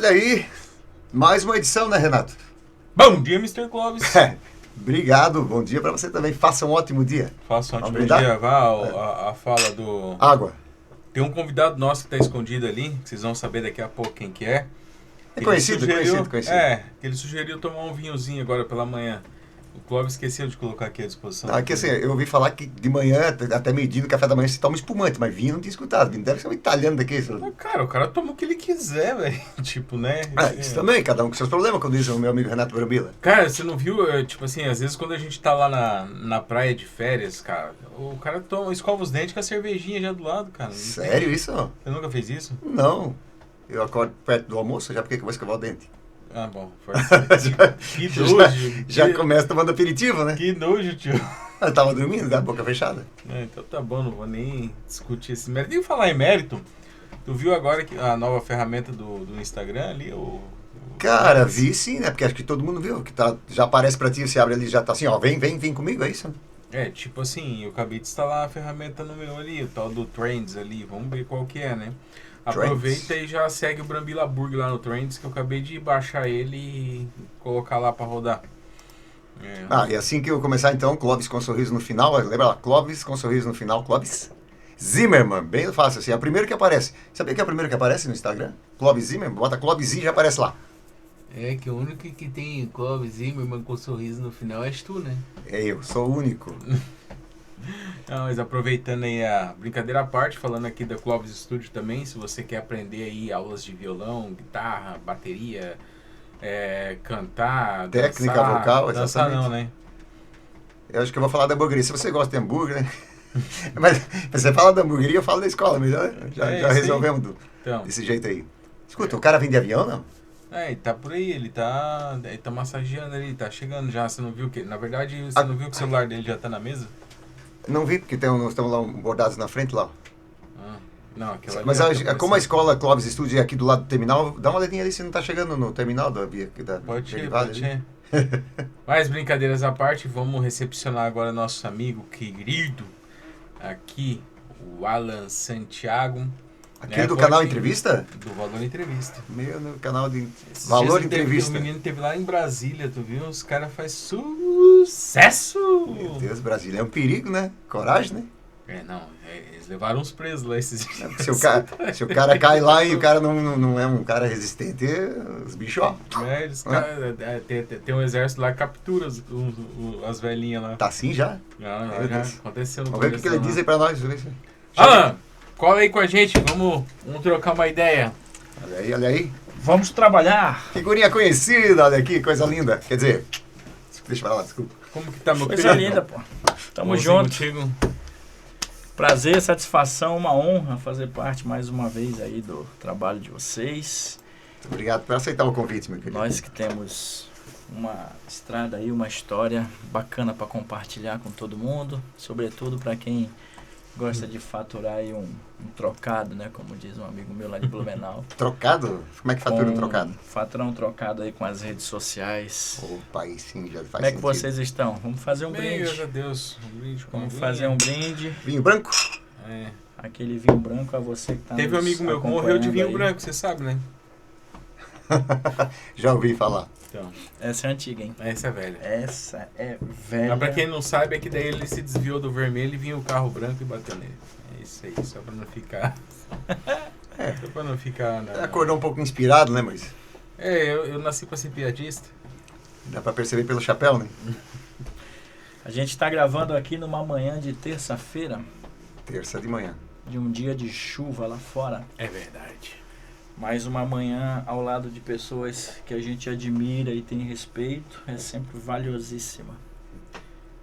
Olha aí, mais uma edição, né, Renato? Bom dia, Mr. Clóvis. Obrigado, bom dia para você também. Faça um ótimo dia. Faça um ótimo brindar? dia. Vá a fala do... Água. Tem um convidado nosso que está escondido ali, que vocês vão saber daqui a pouco quem que é. É conhecido. Que ele sugeriu tomar um vinhozinho agora pela manhã. O Clóvis esqueceu de colocar aqui à disposição. Aqui assim, eu ouvi falar que de manhã, até meio-dia, no café da manhã, se toma espumante, mas vinho não tinha escutado. Vinho deve ser um italiano daqui. Cara, o cara toma o que ele quiser, velho. Tipo, né? Isso também, cada um com seus problemas, como diz o meu amigo Renato Brambila. Cara, você não viu, tipo assim, às vezes quando a gente tá lá na praia de férias, cara, o cara escova os dentes com a cervejinha já do lado, cara. Sério isso? Você nunca fez isso? Não. Eu acordo perto do almoço, já porque eu vou escovar o dente. Ah, bom. Que nojo. Já começa tomando aperitivo, né? Que nojo, tio. Eu tava dormindo, com a boca fechada. Então tá bom, não vou nem discutir esse mérito. Nem falar em mérito, tu viu agora que a nova ferramenta do Instagram ali? Cara, vi sim, né? Porque acho que todo mundo viu, que já aparece pra ti, você abre ali, já tá assim, ó, vem comigo, é isso? Tipo assim, eu acabei de instalar a ferramenta no meu ali, o tal do Trends ali, vamos ver qual que é, né? Aproveita e já segue o Brambila Burg lá no Trends, que eu acabei de baixar ele e colocar lá pra rodar. E assim que eu começar então, Clóvis com sorriso no final, lembra lá, Clóvis com sorriso no final, Clóvis Zimmermann, bem fácil assim, é o primeiro que aparece. Sabia que é o primeiro que aparece no Instagram? Clóvis Zimmermann, bota Clóvis e já aparece lá. É que o único que tem Clóvis Zimmermann com sorriso no final és tu, né? Eu sou o único. Não, mas aproveitando aí a brincadeira à parte, falando aqui da Clóvis Studio também, se você quer aprender aí aulas de violão, guitarra, bateria, cantar, técnica dançar, vocal, dançar exatamente. não, né? Eu acho que eu vou falar da hamburgueria. Se você gosta de hambúrguer, né? Mas você fala da hamburgueria, eu falo da escola, mas já resolvemos desse jeito aí. Escuta, o cara vem de avião, não? Ele tá por aí, ele tá massageando ali, tá chegando já, você não viu que... Na verdade, você não viu que o celular dele já tá na mesa? Não vi, porque estão lá bordados na frente lá. Não, aquela ali. Mas como a escola Clóvis Studio é aqui do lado do terminal, dá uma olhadinha ali se não tá chegando no terminal da Pode ser. Mas brincadeiras à parte, vamos recepcionar agora nosso amigo querido aqui, o Alan Santiago. Aqui do canal Entrevista? Do Valor Entrevista. No canal de Valor Entrevista. O menino teve lá em Brasília, tu viu? Os caras fazem sucesso! Meu Deus, Brasília é um perigo, né? Coragem, né? Eles levaram uns presos lá esses dias. Se o cara cai lá e o cara não é um cara resistente, os bichos, ó. Tem um exército lá que captura as velhinhas lá. Tá assim já? Já aconteceu no Vamos ver o que ele diz aí pra nós. Alan, cola aí com a gente, vamos trocar uma ideia. Olha aí. Vamos trabalhar. Figurinha conhecida, olha aqui, coisa linda. Quer dizer, deixa eu falar, desculpa. Como que tá, meu querido? Coisa linda, pô. Tamo junto. Contigo. Prazer, satisfação, uma honra fazer parte mais uma vez aí do trabalho de vocês. Muito obrigado por aceitar o convite, meu querido. Nós que temos uma estrada aí, uma história bacana para compartilhar com todo mundo, sobretudo para quem gosta de faturar aí um trocado, né? Como diz um amigo meu lá de Blumenau. Trocado? Como é que fatura um trocado? Faturar um trocado aí com as redes sociais. Opa, aí sim, já faz Como é que vocês estão? Vamos fazer um brinde. Graças a Deus. Um brinde com Vamos fazer um brinde. Vinho branco? Aquele vinho branco a você que tá Teve um amigo meu que morreu de vinho branco, você sabe, né? Já ouvi falar. Então, essa é antiga, hein? Essa é velha. Essa é velha. Mas pra quem não sabe, é que daí ele se desviou do vermelho e vinha o carro branco e bateu nele. É isso aí, só pra não ficar... Só pra não ficar... Acordou um pouco inspirado, né, mas... Eu nasci pra ser piadista. Dá pra perceber pelo chapéu, né? A gente tá gravando aqui numa manhã de terça-feira. Terça de manhã. De um dia de chuva lá fora. É verdade. Mais uma manhã ao lado de pessoas que a gente admira e tem respeito é sempre valiosíssima.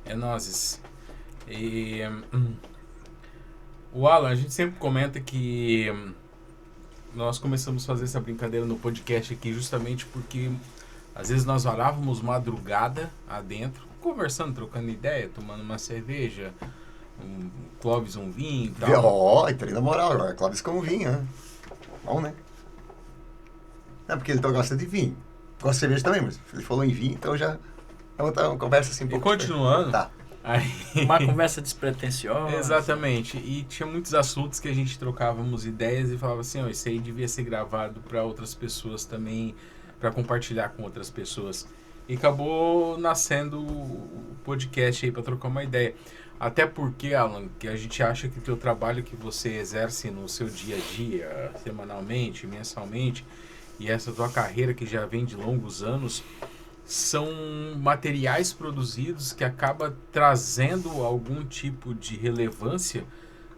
É nozes. E o Alan, a gente sempre comenta que nós começamos a fazer essa brincadeira no podcast aqui justamente porque às vezes nós varávamos madrugada adentro, conversando, trocando ideia, tomando uma cerveja, Clóvis um vinho e tal. Entrei na moral agora, Clóvis com vinho, né? Bom, né? Porque ele gosta de vinho. Gosta de cerveja também, mas ele falou em vinho, então já é uma conversa assim um pouco... E continuando, Aí, Uma conversa despretensiosa. exatamente. E tinha muitos assuntos que a gente trocávamos ideias e falava assim, ó, isso aí devia ser gravado para outras pessoas também, para compartilhar com outras pessoas. E acabou nascendo o podcast aí para trocar uma ideia. Até porque, Alan, que a gente acha que o teu trabalho que você exerce no seu dia a dia, semanalmente, mensalmente, e essa tua carreira que já vem de longos anos, são materiais produzidos que acaba trazendo algum tipo de relevância,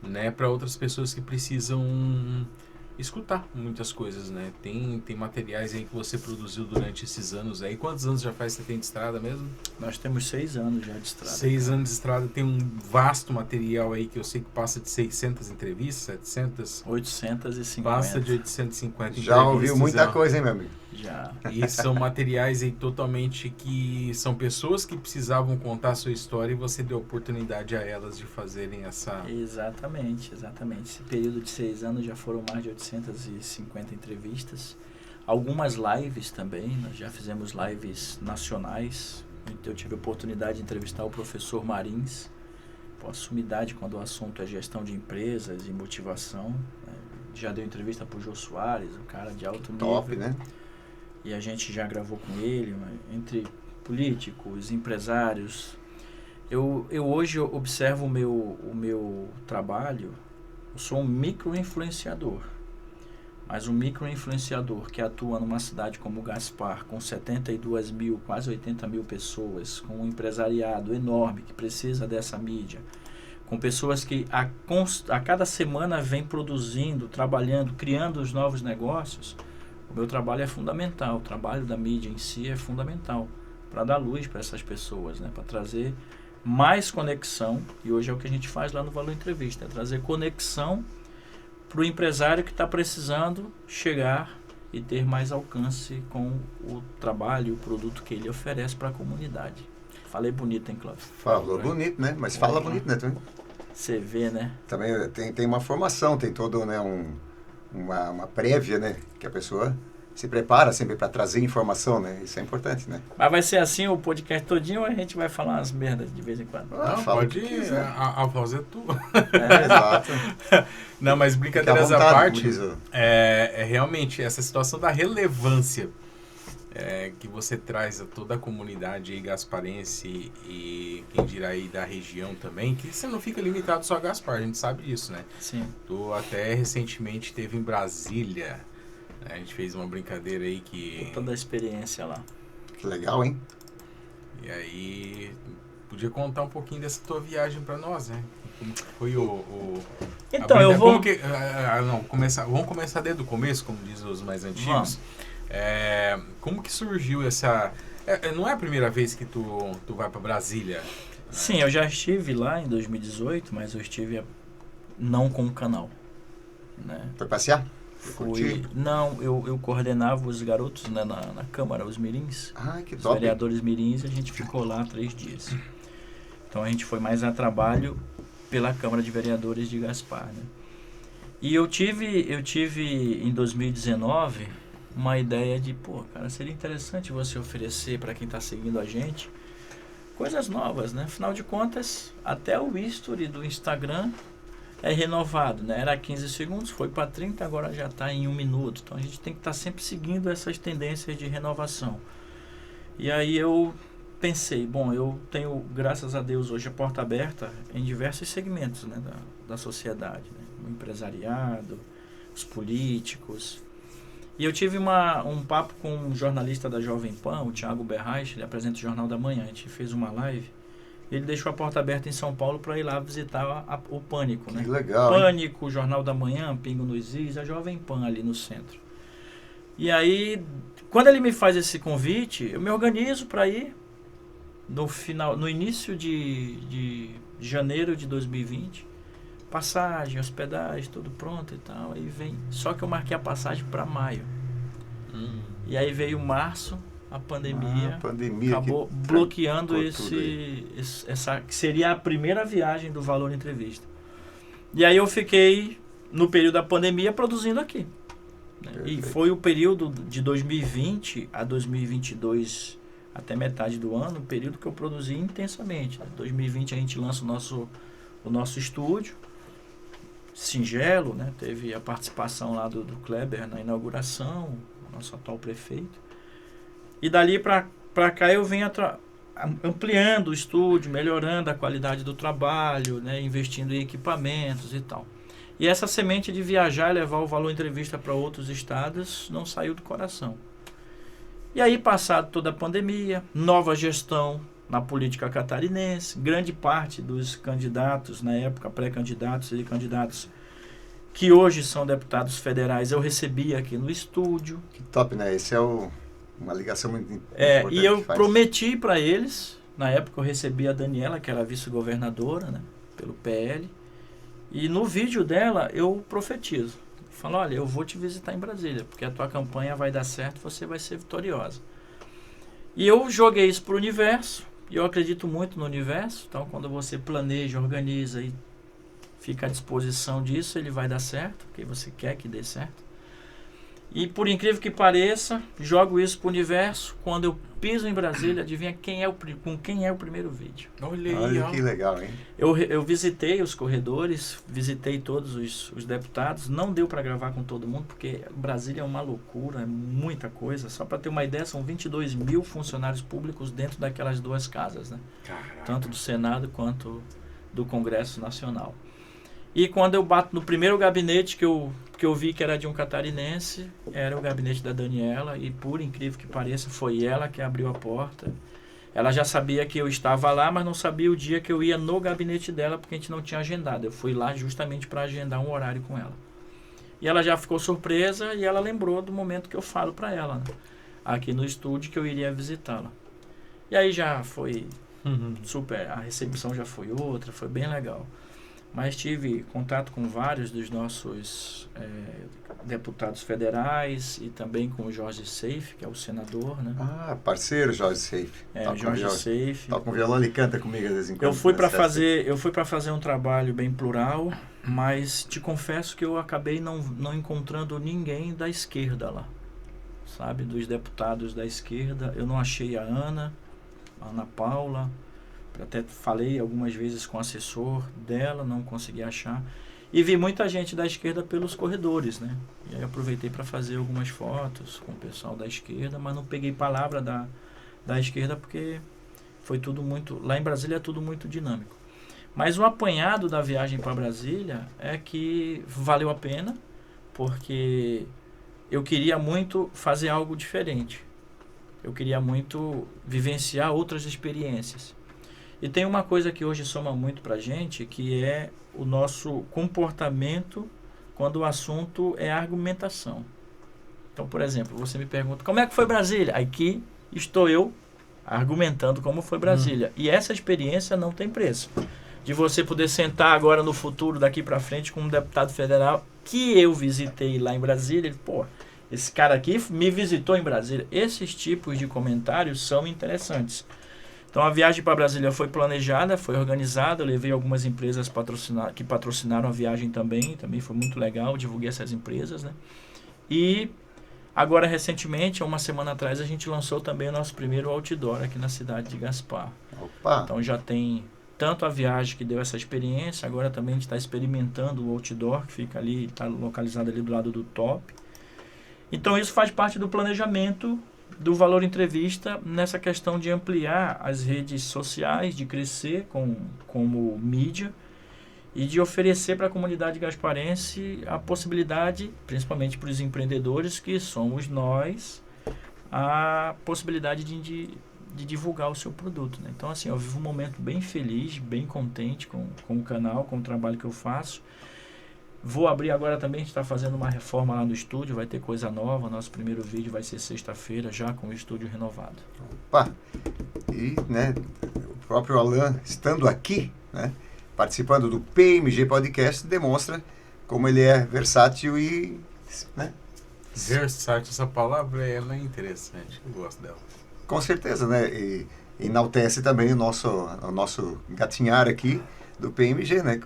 né, para outras pessoas que precisam escutar muitas coisas, né? Tem materiais aí que você produziu durante esses anos aí. Quantos anos já faz que você tem de estrada mesmo? Nós temos 6 anos já de estrada. 6 anos de estrada, tem um vasto material aí que eu sei que passa de 600 entrevistas, 700... 850. Passa de 850 Já ouviu muita ó. coisa, hein, meu amigo? Já. E são materiais aí totalmente que são pessoas que precisavam contar a sua história e você deu oportunidade a elas de fazerem essa... Exatamente. Esse período de 6 anos já foram mais de 850 entrevistas. Algumas lives também, nós já fizemos lives nacionais. Eu tive a oportunidade de entrevistar o professor Marins. Posso sumidade quando o assunto é gestão de empresas e motivação. Já deu entrevista para o Jô Soares, um cara de alto nível. Top, né? E a gente já gravou com ele, entre políticos, empresários. Eu hoje observo o meu trabalho, eu sou um micro-influenciador. Mas um micro-influenciador que atua numa cidade como Gaspar, com 72 mil, quase 80 mil pessoas, com um empresariado enorme que precisa dessa mídia, com pessoas que a cada semana vem produzindo, trabalhando, criando os novos negócios. O meu trabalho é fundamental, o trabalho da mídia em si é fundamental para dar luz para essas pessoas, né? Para trazer mais conexão, e hoje é o que a gente faz lá no Valor Entrevista, é trazer conexão para o empresário que está precisando chegar e ter mais alcance com o trabalho, o produto que ele oferece para a comunidade. Falei bonito, hein, Cláudio? Falou bonito, né? Mas fala bonito, né? Você vê, né? Também tem uma formação, tem todo, né, uma prévia, né? Que a pessoa se prepara sempre para trazer informação, né? Isso é importante, né? Mas vai ser assim o podcast todinho ou a gente vai falar umas merdas de vez em quando? Não, fala pode o que ir, quiser. a voz é tua. Exato. Não, mas brincadeiras Fica à à vontade, parte, como diz o- é realmente essa situação da relevância que você traz a toda a comunidade aí gasparense e quem dirá aí da região também, que você não fica limitado só a Gaspar, a gente sabe disso, né? Sim. Tu até recentemente esteve em Brasília, né? A gente fez uma brincadeira aí que... Toda a experiência lá. Que legal, hein? E aí, podia contar um pouquinho dessa tua viagem para nós, né? Como que foi Então, eu vou... vamos começar desde o começo, como dizem os mais antigos. Como que surgiu essa... não é a primeira vez que tu vai para Brasília? Né? Sim, eu já estive lá em 2018, mas eu estive não com o canal, né? Foi passear? Foi curtir? Não, eu coordenava os garotos, né, na Câmara, os mirins, Ah, que os top. vereadores mirins, e a gente ficou lá 3 dias. Então a gente foi mais a trabalho pela Câmara de Vereadores de Gaspar, né? E eu tive em 2019 uma ideia de, cara, seria interessante você oferecer para quem está seguindo a gente coisas novas, né? Afinal de contas, até o history do Instagram é renovado, né? Era 15 segundos, foi para 30, agora já está em 1 minuto. Então a gente tem que estar sempre seguindo essas tendências de renovação. E aí eu pensei, eu tenho, graças a Deus, hoje a porta aberta em diversos segmentos, né, da sociedade, né? O empresariado, os políticos. E eu tive um papo com um jornalista da Jovem Pan, o Thiago Berraich, ele apresenta o Jornal da Manhã. A gente fez uma live. Ele deixou a porta aberta em São Paulo para ir lá visitar o Pânico, né? Que legal, hein? Pânico, Jornal da Manhã, Pingo nos Is, a Jovem Pan ali no centro. E aí, quando ele me faz esse convite, eu me organizo para ir no início de janeiro de 2020. Passagem, hospedagem, tudo pronto e tal. Aí vem. Só que eu marquei a passagem para maio. E aí veio março, a pandemia. Acabou bloqueando essa que seria a primeira viagem do Valor Entrevista. E aí eu fiquei, no período da pandemia, produzindo aqui. Né? E foi o período de 2020 a 2022, até metade do ano, um período que eu produzi intensamente. Em 2020 a gente lança o nosso estúdio, singelo, né? Teve a participação lá do Kleber na inauguração, nosso atual prefeito. E dali para cá eu venho ampliando o estúdio, melhorando a qualidade do trabalho, né? Investindo em equipamentos e tal. E essa semente de viajar e levar o Valor Entrevista para outros estados não saiu do coração. E aí, passado toda a pandemia, nova gestão na política catarinense, grande parte dos candidatos, na época pré-candidatos e candidatos que hoje são deputados federais, eu recebi aqui no estúdio. Que top, né? Esse é uma ligação muito importante. E eu prometi para eles, na época eu recebi a Daniela, que era vice-governadora, né, pelo PL, e no vídeo dela eu profetizo. Falo, olha, eu vou te visitar em Brasília, porque a tua campanha vai dar certo, você vai ser vitoriosa. E eu joguei isso para o universo, e eu acredito muito no universo, então quando você planeja, organiza e fica à disposição disso, ele vai dar certo, porque você quer que dê certo. E por incrível que pareça, jogo isso para o universo, quando eu piso em Brasília, adivinha com quem é o primeiro vídeo. Olha que legal, hein? Eu visitei os corredores, visitei todos os deputados, não deu para gravar com todo mundo, porque Brasília é uma loucura, é muita coisa. Só para ter uma ideia, são 22 mil funcionários públicos dentro daquelas duas casas, né? Caraca. Tanto do Senado quanto do Congresso Nacional. E quando eu bato no primeiro gabinete que eu vi que era de um catarinense, era o gabinete da Daniela, e por incrível que pareça, foi ela que abriu a porta. Ela já sabia que eu estava lá, mas não sabia o dia que eu ia no gabinete dela, porque a gente não tinha agendado. Eu fui lá justamente para agendar um horário com ela. E ela já ficou surpresa e ela lembrou do momento que eu falo para ela, né, aqui no estúdio, que eu iria visitá-la. E aí já foi super, a recepção já foi outra, foi bem legal. Mas tive contato com vários dos nossos deputados federais e também com o Jorge Seife, que é o senador, né? Ah, parceiro Jorge Seife. Jorge Seife. Toca um violão e canta comigo de vez em quando. Eu fui para fazer um trabalho bem plural, mas te confesso que eu acabei não encontrando ninguém da esquerda lá, sabe? Dos deputados da esquerda. Eu não achei a Ana Paula. Até falei algumas vezes com o assessor dela, não consegui achar. E vi muita gente da esquerda pelos corredores, né? E aí eu aproveitei para fazer algumas fotos com o pessoal da esquerda, mas não peguei palavra da esquerda porque foi tudo muito... Lá em Brasília é tudo muito dinâmico. Mas o apanhado da viagem para Brasília é que valeu a pena, porque eu queria muito fazer algo diferente. Eu queria muito vivenciar outras experiências. E tem uma coisa que hoje soma muito pra gente, que é o nosso comportamento quando o assunto é argumentação. Então, por exemplo, você me pergunta, como é que foi Brasília? Aqui estou eu argumentando como foi Brasília. E essa experiência não tem preço. De você poder sentar agora no futuro, daqui pra frente, com um deputado federal que eu visitei lá em Brasília, ele, pô, esse cara aqui me visitou em Brasília. Esses tipos de comentários são interessantes. Então a viagem para Brasília foi planejada, foi organizada, eu levei algumas empresas que patrocinaram a viagem também foi muito legal, divulguei essas empresas, né? E agora recentemente, uma semana atrás, a gente lançou também o nosso primeiro outdoor aqui na cidade de Gaspar. Opa. Então já tem tanto a viagem que deu essa experiência, agora também a gente está experimentando o outdoor, que fica ali, está localizado ali do lado do top. Então isso faz parte do planejamento do Valor Entrevista nessa questão de ampliar as redes sociais, de crescer como mídia e de oferecer para a comunidade gasparense a possibilidade, principalmente para os empreendedores que somos nós, a possibilidade de divulgar o seu produto, né? Então assim, eu vivo um momento bem feliz, bem contente com o canal, com o trabalho que eu faço. Vou abrir agora também, a gente está fazendo uma reforma lá no estúdio, vai ter coisa nova, nosso primeiro vídeo vai ser sexta-feira, já com o estúdio renovado. Opa! E, né, o próprio Alan, estando aqui, né, participando do PMG Podcast, demonstra como ele é versátil e, né? Versátil, essa palavra ela é interessante, eu gosto dela. Com certeza, né? E enaltece também o nosso gatinhar aqui do PMG, né?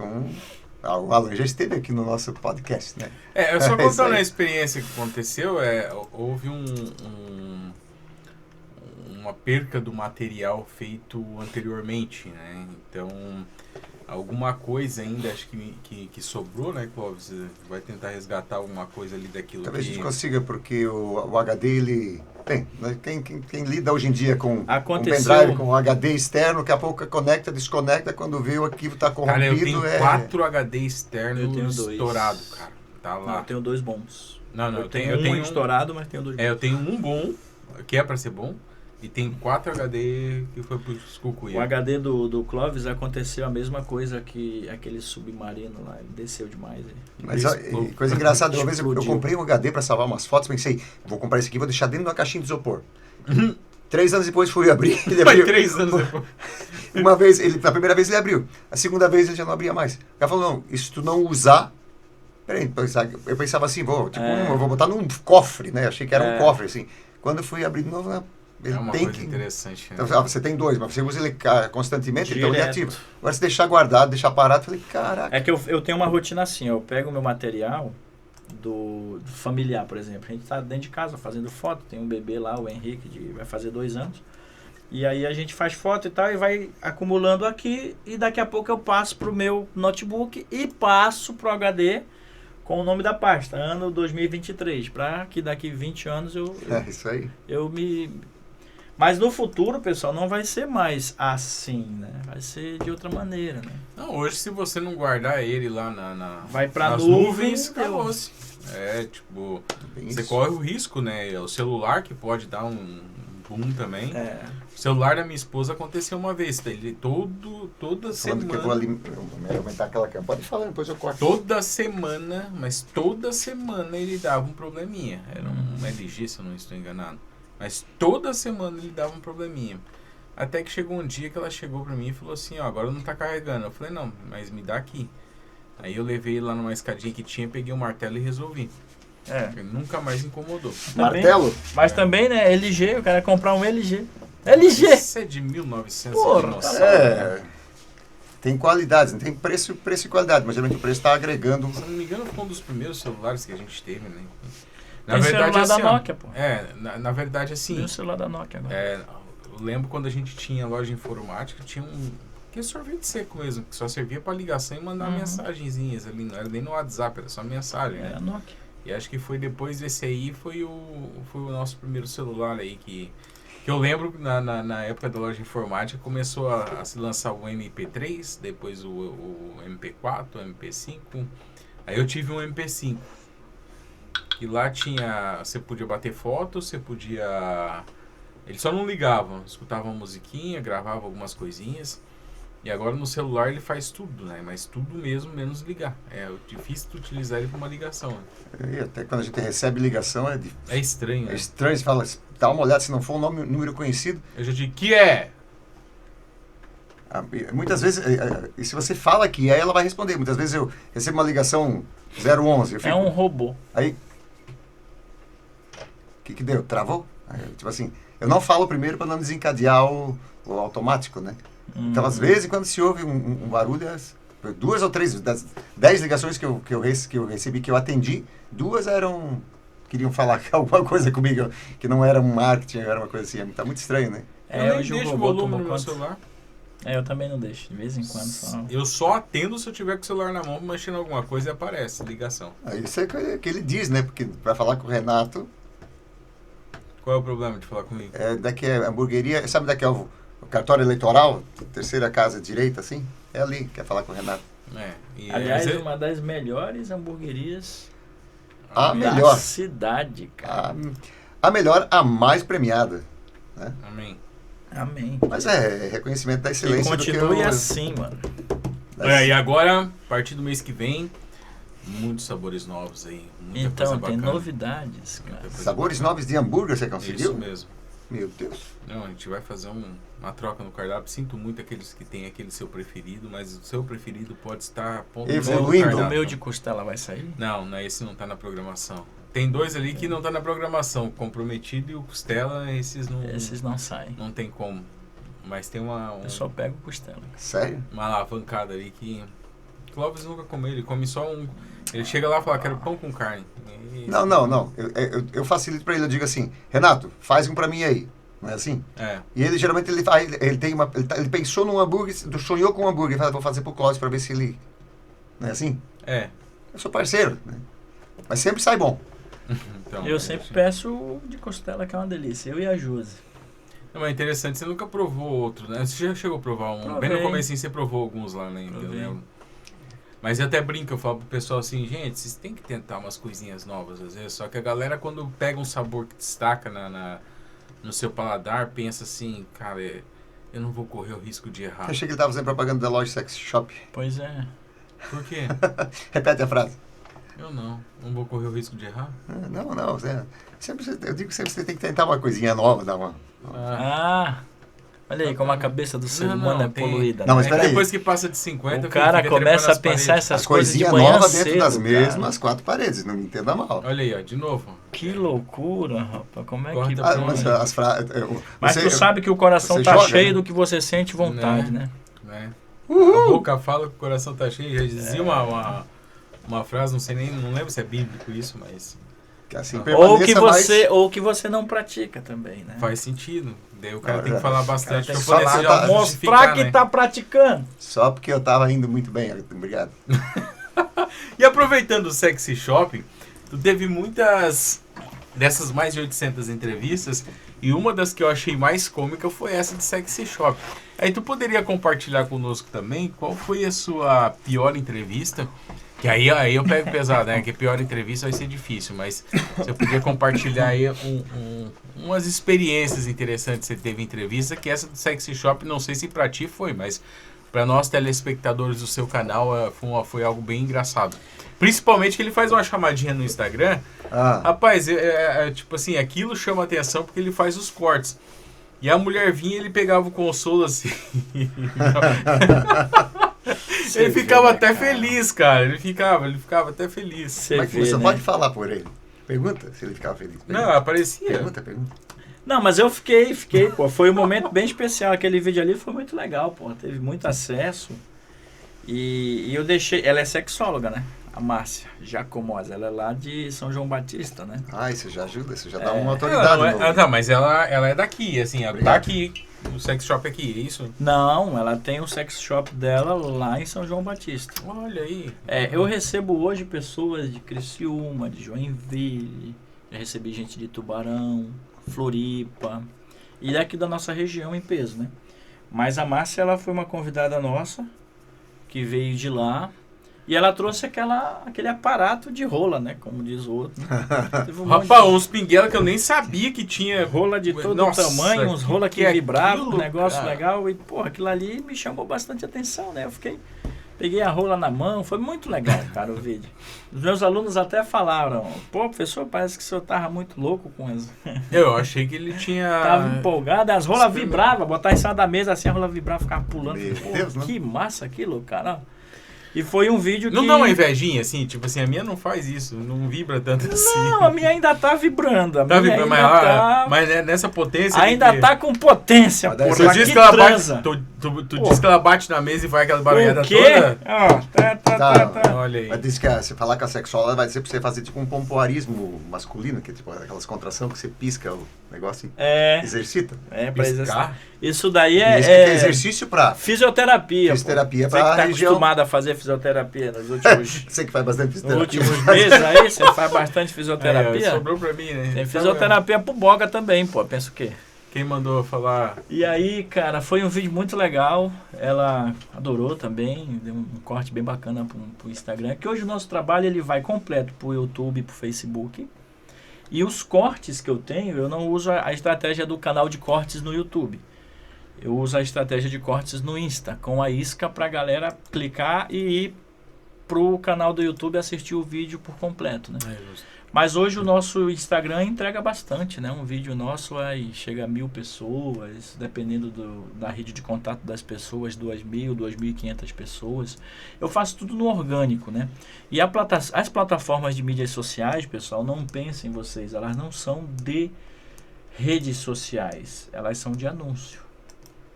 O Alan já esteve aqui no nosso podcast, né? Eu só contando a experiência que aconteceu, houve uma perca do material feito anteriormente, né? Então, alguma coisa ainda, acho que sobrou, né, Clóvis? Vai tentar resgatar alguma coisa ali daquilo Talvez que... a gente consiga, porque o HD, ele... Bem, quem lida hoje em dia com um pendrive, com um HD externo, daqui a pouco conecta, desconecta, quando vê o arquivo está corrompido... Cara, eu tenho 4 HD externos estourados, cara. Tá lá. Não, eu tenho 2 bons. Não, eu tenho um estourado, mas tenho 2 bons. Eu tenho um bom, que é pra ser bom, e tem 4 HD que foi pro Cucuí. O HD do Clóvis aconteceu a mesma coisa que aquele submarino lá, ele desceu demais. Mas coisa engraçada, uma vez eu comprei um HD para salvar umas fotos, pensei, vou comprar esse aqui, vou deixar dentro de uma caixinha de isopor. 3 anos depois fui abrir, ele abriu. 3 anos depois. Uma vez, na primeira vez ele abriu, a segunda vez ele já não abria mais. O cara falou, não, isso tu não usar... Peraí, eu pensava assim, eu vou botar num cofre, né? Achei que era um cofre, assim. Quando eu fui abrir de novo, ele é uma tem coisa interessante. Né? Então, você tem 2, mas você usa ele constantemente, então ele ativa. Agora, se deixar guardado, deixar parado, eu falei, caraca. É que eu tenho uma rotina assim, eu pego o meu material do familiar, por exemplo. A gente tá dentro de casa fazendo foto, tem um bebê lá, o Henrique, vai fazer 2 anos. E aí a gente faz foto e tal, e vai acumulando aqui, e daqui a pouco eu passo pro meu notebook e passo pro HD com o nome da pasta, ano 2023, para que daqui 20 anos isso aí. Mas no futuro, pessoal, não vai ser mais assim, né? Vai ser de outra maneira, né? Não, hoje se você não guardar ele lá vai pra nas nuvens, acabou-se. Tipo, você corre o risco, né? É o celular que pode dar um boom também. O celular da minha esposa aconteceu uma vez, ele toda semana... que eu vou aumentar aquela câmera. Pode falar, depois eu corto. Toda semana ele dava um probleminha. Era um LG, se eu não estou enganado. Mas toda semana ele dava um probleminha. Até que chegou um dia que ela chegou pra mim e falou assim, ó, agora não tá carregando. Eu falei, não, mas me dá aqui. Aí eu levei ele lá numa escadinha que tinha, peguei o martelo e resolvi. Ele nunca mais incomodou. Martelo? Mas também, né, LG, o cara ia comprar um LG. LG! Isso é de 1900. Porra, tem qualidades, tem preço e qualidade, mas geralmente o preço está agregando. Se não me engano, foi um dos primeiros celulares que a gente teve, né? Na verdade, celular assim, da Nokia, pô. Na verdade, assim... Tem o celular da Nokia agora. Eu lembro quando a gente tinha loja de informática, tinha que sorvete seco mesmo, que só servia para ligação e mandar mensagenzinhas ali, não era nem no WhatsApp, era só mensagem, né? A Nokia. E acho que foi depois desse aí, foi o nosso primeiro celular aí, que eu lembro na época da loja de informática, começou a se lançar o MP3, depois o MP4, o MP5, aí eu tive um MP5. E lá você podia bater foto, você podia... Ele só não ligava, escutava uma musiquinha, gravava algumas coisinhas. E agora no celular ele faz tudo, né? Mas tudo mesmo, menos ligar. É difícil de utilizar ele para uma ligação. Né? E até quando a gente recebe ligação é estranho, né? É estranho, você fala, dá uma olhada, se não for um número conhecido... Eu já digo, que é? Muitas vezes, e se você fala que ela vai responder. Muitas vezes eu recebo uma ligação 011. Eu fico, um robô. Aí... O que deu? Travou? Tipo assim, eu não falo primeiro para não desencadear o automático, né? Então, às vezes, quando se ouve um barulho, 2 ou 3 das 10 ligações que eu recebi, que eu atendi, 2 queriam falar alguma coisa comigo, que não era um marketing, era uma coisa assim. Tá muito estranho, né? Eu nem deixo o volume no meu celular. Eu também não deixo, de vez em quando só. Eu só atendo se eu tiver com o celular na mão, mexendo em alguma coisa e aparece ligação. Isso é o que ele diz, né? Porque para falar com o Renato... Qual é o problema de falar comigo? Daqui é a hamburgueria, sabe daqui é o cartório eleitoral, terceira casa direita, assim? É ali, quer falar com o Renato. Aliás, uma das melhores hamburguerias da cidade, cara. A melhor, a mais premiada. Né? Amém. Mas é reconhecimento da excelência. E continue assim, mano. E agora, a partir do mês que vem, muitos sabores novos aí. Então, tem novidades, cara. Sabores novos de hambúrguer, você conseguiu? Isso mesmo. Meu Deus. Não, a gente vai fazer uma troca no cardápio. Sinto muito aqueles que tem aquele seu preferido, mas o seu preferido pode estar evoluindo. O meu de costela vai sair? Não, esse não está na programação. Tem 2 ali que não tá na programação, o comprometido e o costela, esses não saem. Não tem como. Mas tem Eu só pego costela. Sério? Uma alavancada ali que Clóvis nunca comeu, ele come só um. Ele chega lá e fala, quero pão com carne. Não. Eu facilito para ele, eu digo assim, Renato, faz um para mim aí. Não é assim? É. E ele geralmente ele pensou num hambúrguer, sonhou com um hambúrguer, ele fala, vou fazer pro Clóvis pra ver se ele... Não é assim? É. Eu sou parceiro, né? Mas sempre sai bom. Então, Eu sempre peço de costela, que é uma delícia. Eu e a Josi. Não, é interessante, você nunca provou outro, né? Você já chegou a provar um. Provei. Bem no comecinho você provou alguns lá, né? Eu lembro. Mas eu até brinco, eu falo pro pessoal assim, gente, vocês têm que tentar umas coisinhas novas às vezes. Só que a galera, quando pega um sabor que destaca no seu paladar, pensa assim, cara, eu não vou correr o risco de errar. Eu achei que ele estava fazendo propaganda da loja Sex Shop. Pois é. Por quê? Repete a frase. Eu não vou correr o risco de errar. Não. Eu digo que sempre você tem que tentar uma coisinha nova, dar uma... Olha aí como a cabeça do ser humano é poluída. Não, mas É, peraí. depois que passa de 50, O cara fica começa a trepando nas pensar paredes. essas A coisas de coisinha manhã nova cedo, dentro das cara. mesmas 4 paredes, não me entenda mal. Olha aí, ó, de novo. Que loucura, rapaz. Como é Corta que... pra Mas onde? as frases... Mas tu sabe que o coração você tá joga, cheio né? do que você sente vontade, né? Né? A boca fala que o coração tá cheio. Já dizia uma frase, não lembro se é bíblico isso, mas Que assim Ou permaneça Ou que você não pratica também, né? faz sentido. Daí o cara Não, tem que falar bastante tem pra que poder falar, se tá- Mostrar justificar, que né? tá praticando. Só porque eu tava indo muito bem. Obrigado. E aproveitando o Sexy Shopping, tu teve muitas dessas mais de 800 entrevistas e uma das que eu achei mais cômica foi essa de Sexy Shopping. Aí tu poderia compartilhar conosco também qual foi a sua pior entrevista? Que aí eu pego pesado, né? Que pior entrevista vai ser difícil, mas você podia compartilhar aí umas experiências interessantes que você teve em entrevista, que essa do Sexy Shop, não sei se pra ti foi, mas para nós telespectadores do seu canal foi algo bem engraçado. Principalmente que ele faz uma chamadinha no Instagram. Rapaz, tipo assim, aquilo chama atenção porque ele faz os cortes. E a mulher vinha e ele pegava o consolo assim. Ele ficava até feliz, cara. Ele ficava até feliz. Mas você pode falar por ele. Pergunta se ele ficava feliz. Não, aparecia. Pergunta. Não, mas eu fiquei, pô. Foi um momento bem especial. Aquele vídeo ali foi muito legal, pô. Teve muito acesso. E eu deixei... Ela é sexóloga, né? A Márcia Jacomosa. Ela é lá de São João Batista, né? Isso já ajuda. Isso já dá uma autoridade. Não, mas ela é daqui, assim. Ela Obrigado. tá aqui. O sex shop aqui, é isso? Não, ela tem o sex shop dela lá em São João Batista. Olha aí. Eu recebo hoje pessoas de Criciúma, de Joinville, já recebi gente de Tubarão, Floripa e daqui da nossa região em peso, né? Mas a Márcia, ela foi uma convidada nossa que veio de lá e ela trouxe aquele aparato de rola, né? Como diz o outro. Né? Teve Rapaz, uns pinguelas que eu nem sabia que tinha. Rola de todo Nossa, tamanho, uns rola que é vibravam, aquilo, um negócio cara? legal. E, pô, aquilo ali me chamou bastante atenção, né? Peguei a rola na mão, foi muito legal, cara, o vídeo. Os meus alunos até falaram, pô, professor, parece que o senhor tava muito louco com isso. Eu achei que ele tinha. Tava empolgado, as rolas vibravam, botar em cima da mesa assim, a rola vibrava, ficava pulando. Meu Pô, Deus, né? que massa aquilo, cara. E foi um vídeo que... Não dá uma invejinha, assim? Tipo assim, a minha não faz isso, não vibra tanto assim. Não, a minha ainda tá vibrando. Tá vibrando, mas nessa potência... Ainda tá com potência, Mas porra. Tu diz Que que ela transa. bate, tu diz que ela bate na mesa e vai aquela barulhada O quê? toda? Tá. Olha aí. Mas diz que se falar com a sexóloga vai ser pra você fazer tipo um pompoarismo masculino, que é tipo aquelas contrações que você pisca o negócio e exercita. Pra Piscar? exercitar. Isso daí Isso que é exercício pra... fisioterapia. Fisioterapia Você pra que tá região. acostumado a fazer fisioterapia nos últimos, Você que faz bastante nos fisioterapia. últimos meses aí, você faz bastante fisioterapia. Sobrou pra mim, né? Tem fisioterapia pro boga também, pô. Pensa o quê? Quem mandou falar? E aí, cara, foi um vídeo muito legal. Ela adorou também. Deu um corte bem bacana pro Instagram. Que hoje o nosso trabalho ele vai completo pro YouTube e pro Facebook. E os cortes que eu tenho, eu não uso a estratégia do canal de cortes no YouTube. Eu uso a estratégia de cortes no Insta, com a isca pra galera clicar e ir pro canal do YouTube assistir o vídeo por completo, né? Mas hoje o nosso Instagram entrega bastante, né? Um vídeo nosso aí chega a 1.000 pessoas, dependendo da rede de contato das pessoas, 2.000, 2.500 pessoas. Eu faço tudo no orgânico, né? E as plataformas de mídias sociais, pessoal, não pensem vocês, elas não são de redes sociais, elas são de anúncio.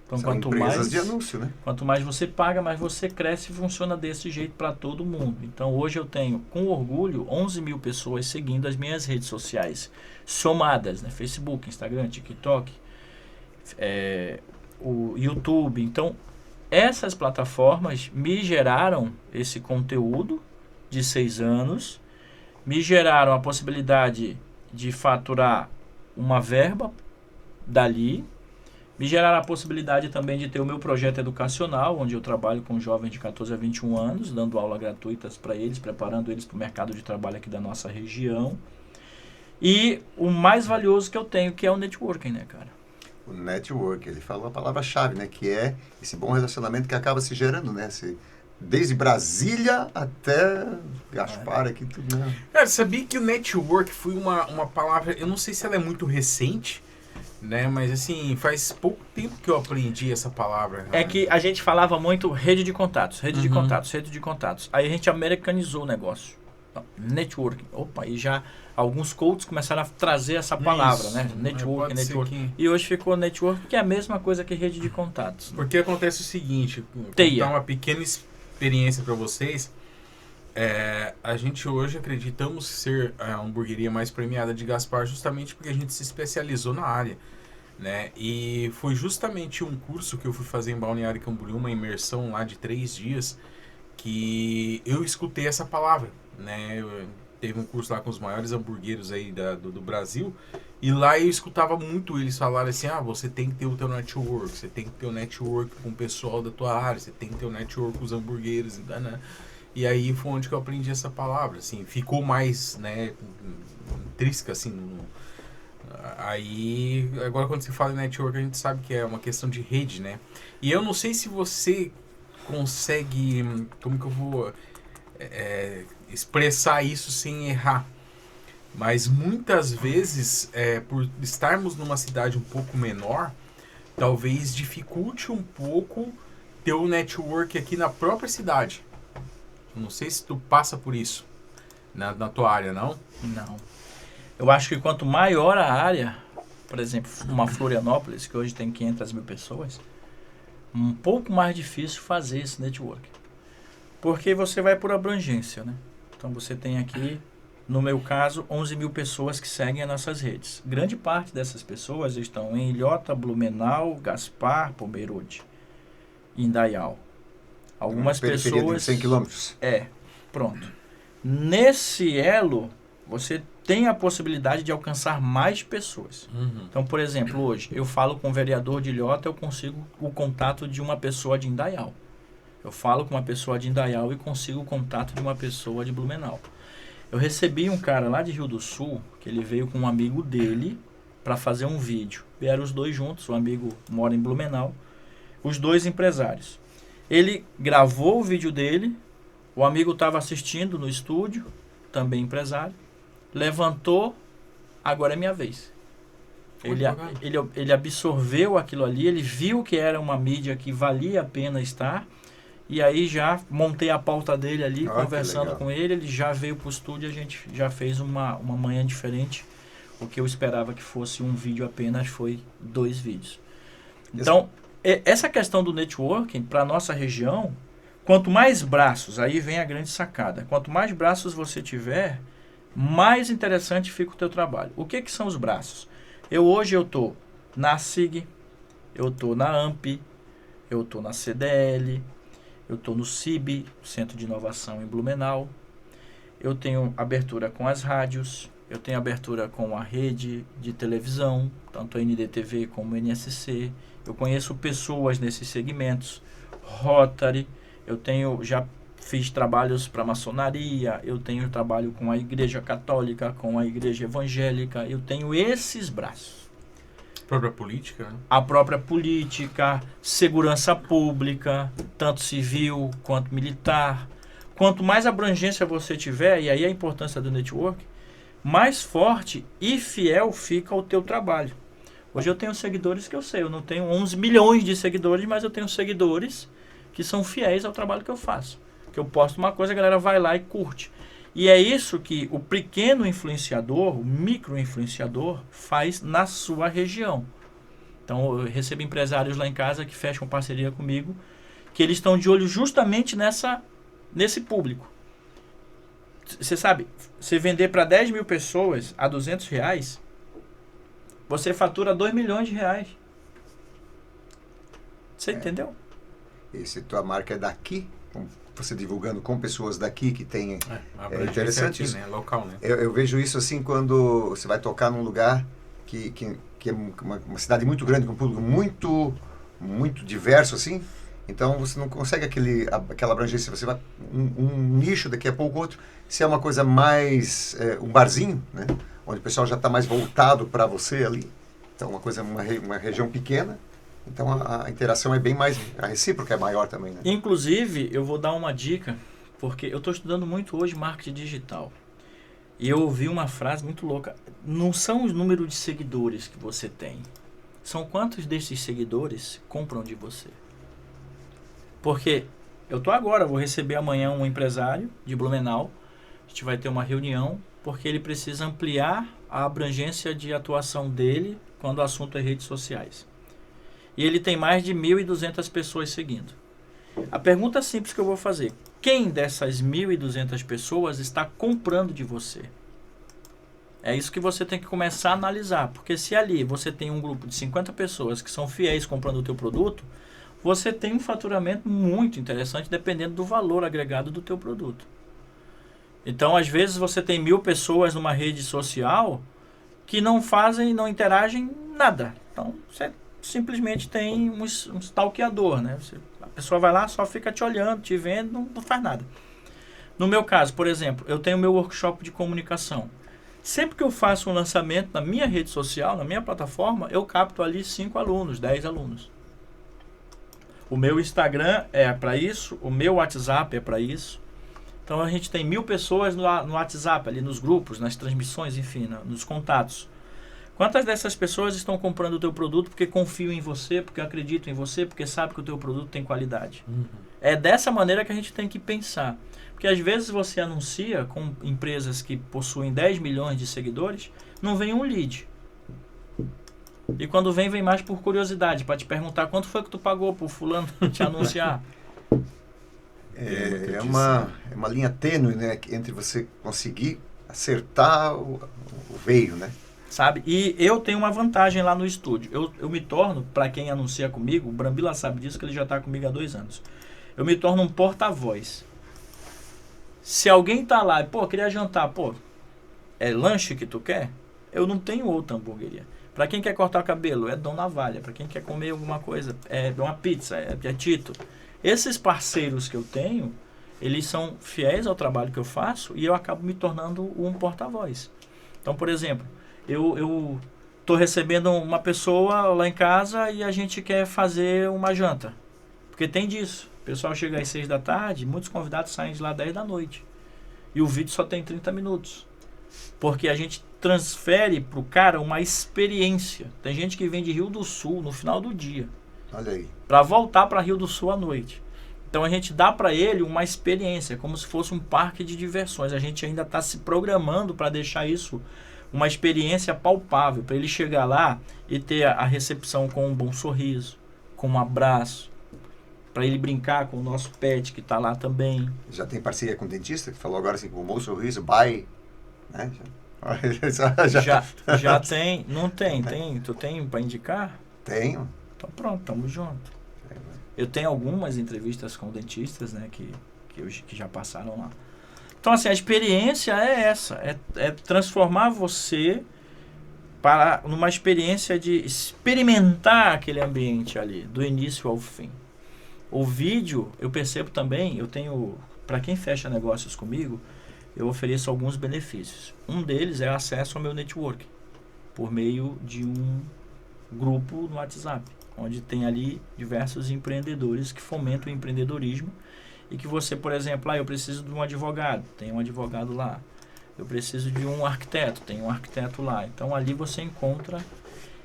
Então, São empresas de anúncio, né? Quanto mais você paga, mais você cresce e funciona desse jeito para todo mundo. Então hoje eu tenho, com orgulho, 11.000 pessoas seguindo as minhas redes sociais somadas, né? Facebook, Instagram, TikTok. o YouTube. Então, essas plataformas me geraram esse conteúdo de 6 anos, me geraram a possibilidade de faturar uma verba dali, me geraram a possibilidade também de ter o meu projeto educacional, onde eu trabalho com jovens de 14 a 21 anos, dando aula gratuitas para eles, preparando eles para o mercado de trabalho aqui da nossa região. E o mais valioso que eu tenho, que é o networking, né, cara? O network, ele falou a palavra-chave, né? Que é esse bom relacionamento que acaba se gerando, né? Desde Brasília até Gaspar aqui, tudo, né? Cara, sabia que o network foi uma palavra, eu não sei se ela é muito recente, né? Mas assim, faz pouco tempo que eu aprendi essa palavra. É que a gente falava muito rede de contatos, rede de contatos, rede de contatos. Aí a gente americanizou o negócio. Networking. Opa, e já alguns coaches começaram a trazer essa palavra, né? Networking, networking. E hoje ficou networking, que é a mesma coisa que rede de contatos. Né? Porque acontece o seguinte, vou dar uma pequena experiência para vocês. A gente hoje acreditamos ser a hamburgueria mais premiada de Gaspar justamente porque a gente se especializou na área, né? E foi justamente um curso que eu fui fazer em Balneário Camboriú, uma imersão lá de 3 dias, que eu escutei essa palavra, né? Teve um curso lá com os maiores hamburgueiros aí do Brasil, e lá eu escutava muito eles falarem assim, você tem que ter o teu network, você tem que ter o network com o pessoal da tua área, você tem que ter o network com os hamburgueiros, né? E aí foi onde que eu aprendi essa palavra, assim, ficou mais, né, intrínseca, assim, aí, agora quando se fala em network, a gente sabe que é uma questão de rede, né? E eu não sei se você consegue, como que eu vou expressar isso sem errar, mas muitas vezes, por estarmos numa cidade um pouco menor, talvez dificulte um pouco ter o network aqui na própria cidade. Não sei se tu passa por isso na tua área, não? Não. Eu acho que quanto maior a área, por exemplo, uma Florianópolis, que hoje tem 500 mil pessoas, um pouco mais difícil fazer esse network. Porque você vai por abrangência, né? Então você tem aqui, no meu caso, 11 mil pessoas que seguem as nossas redes. Grande parte dessas pessoas estão em Ilhota, Blumenau, Gaspar, Pomerode, Indaial. Algumas pessoas... de 100 quilômetros. Pronto. Nesse elo, você tem a possibilidade de alcançar mais pessoas. Então, por exemplo, hoje, eu falo com o vereador de Ilhota, eu consigo o contato de uma pessoa de Indaial. Eu falo com uma pessoa de Indaial e consigo o contato de uma pessoa de Blumenau. Eu recebi um cara lá de Rio do Sul, que ele veio com um amigo dele para fazer um vídeo. Vieram os dois juntos, o amigo mora em Blumenau, os dois empresários. Ele gravou o vídeo dele, o amigo estava assistindo no estúdio, também empresário, levantou, agora é minha vez. Ele absorveu aquilo ali, ele viu que era uma mídia que valia a pena estar, e aí já montei a pauta dele ali, conversando com ele já veio para o estúdio, a gente já fez uma manhã diferente. O que eu esperava que fosse um vídeo apenas foi 2 vídeos. Então, essa questão do networking, para a nossa região, quanto mais braços, aí vem a grande sacada, quanto mais braços você tiver, mais interessante fica o teu trabalho. O que são os braços? Hoje eu estou na SIG, eu estou na AMP, eu estou na CDL, eu estou no CIB, Centro de Inovação em Blumenau, eu tenho abertura com as rádios, eu tenho abertura com a rede de televisão, tanto a NDTV como a NSC, eu conheço pessoas nesses segmentos, Rotary, já fiz trabalhos para maçonaria, eu tenho trabalho com a Igreja Católica, com a Igreja Evangélica, eu tenho esses braços. A própria política, né? A própria política, segurança pública, tanto civil quanto militar. Quanto mais abrangência você tiver, e aí a importância do network, mais forte e fiel fica o teu trabalho. Hoje eu tenho seguidores que eu sei, eu não tenho 11 milhões de seguidores, mas eu tenho seguidores que são fiéis ao trabalho que eu faço. Que eu posto uma coisa, a galera vai lá e curte. E é isso que o pequeno influenciador, o micro influenciador, faz na sua região. Então eu recebo empresários lá em casa que fecham parceria comigo, que eles estão de olho justamente nesse público. Você sabe, você vender para 10 mil pessoas a R$200, você fatura R$2 milhões. Você entendeu? E se tua marca é daqui, você divulgando com pessoas daqui que tem... É interessante aqui, isso. né? Local, né? Eu vejo isso assim quando você vai tocar num lugar que é uma cidade muito grande, com um público muito diverso, assim. Então você não consegue aquela abrangência. Você vai um nicho, daqui a pouco outro. Se é uma coisa mais... um barzinho, né? Onde o pessoal já está mais voltado para você ali. Então uma região pequena. Então a interação é bem mais... A recíproca é maior também, né? Inclusive, eu vou dar uma dica, porque eu estou estudando muito hoje marketing digital. E eu ouvi uma frase muito louca. Não são os números de seguidores que você tem. São quantos desses seguidores compram de você. Porque vou receber amanhã um empresário de Blumenau. A gente vai ter uma reunião, porque ele precisa ampliar a abrangência de atuação dele quando o assunto é redes sociais. E ele tem mais de 1.200 pessoas seguindo. A pergunta simples que eu vou fazer: quem dessas 1.200 pessoas está comprando de você? É isso que você tem que começar a analisar. Porque se ali você tem um grupo de 50 pessoas que são fiéis comprando o teu produto, você tem um faturamento muito interessante dependendo do valor agregado do teu produto. Então, às vezes, você tem 1.000 pessoas numa rede social que não interagem nada. Então, você simplesmente tem um stalkeador, né? A pessoa vai lá, só fica te olhando, te vendo, não faz nada. No meu caso, por exemplo, eu tenho meu workshop de comunicação. Sempre que eu faço um lançamento na minha rede social, na minha plataforma, eu capto ali 5 alunos, 10 alunos. O meu Instagram é para isso, o meu WhatsApp é para isso. Então a gente tem 1.000 pessoas no WhatsApp, ali nos grupos, nas transmissões, enfim, nos contatos. Quantas dessas pessoas estão comprando o teu produto porque confiam em você, porque acreditam em você, porque sabem que o teu produto tem qualidade? Uhum. É dessa maneira que a gente tem que pensar. Porque às vezes você anuncia com empresas que possuem 10 milhões de seguidores, não vem um lead. E quando vem mais por curiosidade, para te perguntar quanto foi que tu pagou por fulano te anunciar. É uma linha tênue, né, entre você conseguir acertar o veio, né? Sabe? E eu tenho uma vantagem lá no estúdio. Eu me torno, para quem anuncia comigo, o Brambila sabe disso, que ele já está comigo há 2 anos. Eu me torno um porta-voz. Se alguém tá lá e, queria jantar, é lanche que tu quer? Eu não tenho outra hamburgueria. Para quem quer cortar o cabelo, é Dom Navalha. Para quem quer comer alguma coisa, é uma pizza, é Tito. Esses parceiros que eu tenho, eles são fiéis ao trabalho que eu faço e eu acabo me tornando um porta-voz. Então, por exemplo, eu tô recebendo uma pessoa lá em casa e a gente quer fazer uma janta. Porque tem disso. O pessoal chega às 6 da tarde, muitos convidados saem de lá 10 da noite. E o vídeo só tem 30 minutos. Porque a gente transfere para o cara uma experiência. Tem gente que vem de Rio do Sul no final do dia. Olha aí. Para voltar para Rio do Sul à noite. Então a gente dá para ele uma experiência, como se fosse um parque de diversões. A gente ainda está se programando para deixar isso uma experiência palpável, para ele chegar lá e ter a recepção com um bom sorriso, com um abraço, para ele brincar com o nosso pet que está lá também. Já tem parceria com o dentista, que falou agora assim, com um bom sorriso, bye, né? Já tem, não tem, tu tem para indicar? Tenho. Então pronto, tamo junto. Eu tenho algumas entrevistas com dentistas, né, que já passaram lá. Então, assim, a experiência é essa, é transformar você numa experiência de experimentar aquele ambiente ali, do início ao fim. O vídeo, eu percebo também, eu tenho, para quem fecha negócios comigo, eu ofereço alguns benefícios. Um deles é acesso ao meu network, por meio de um grupo no WhatsApp, onde tem ali diversos empreendedores que fomentam o empreendedorismo e que você, por exemplo, eu preciso de um advogado, tem um advogado lá. Eu preciso de um arquiteto, tem um arquiteto lá. Então ali você encontra...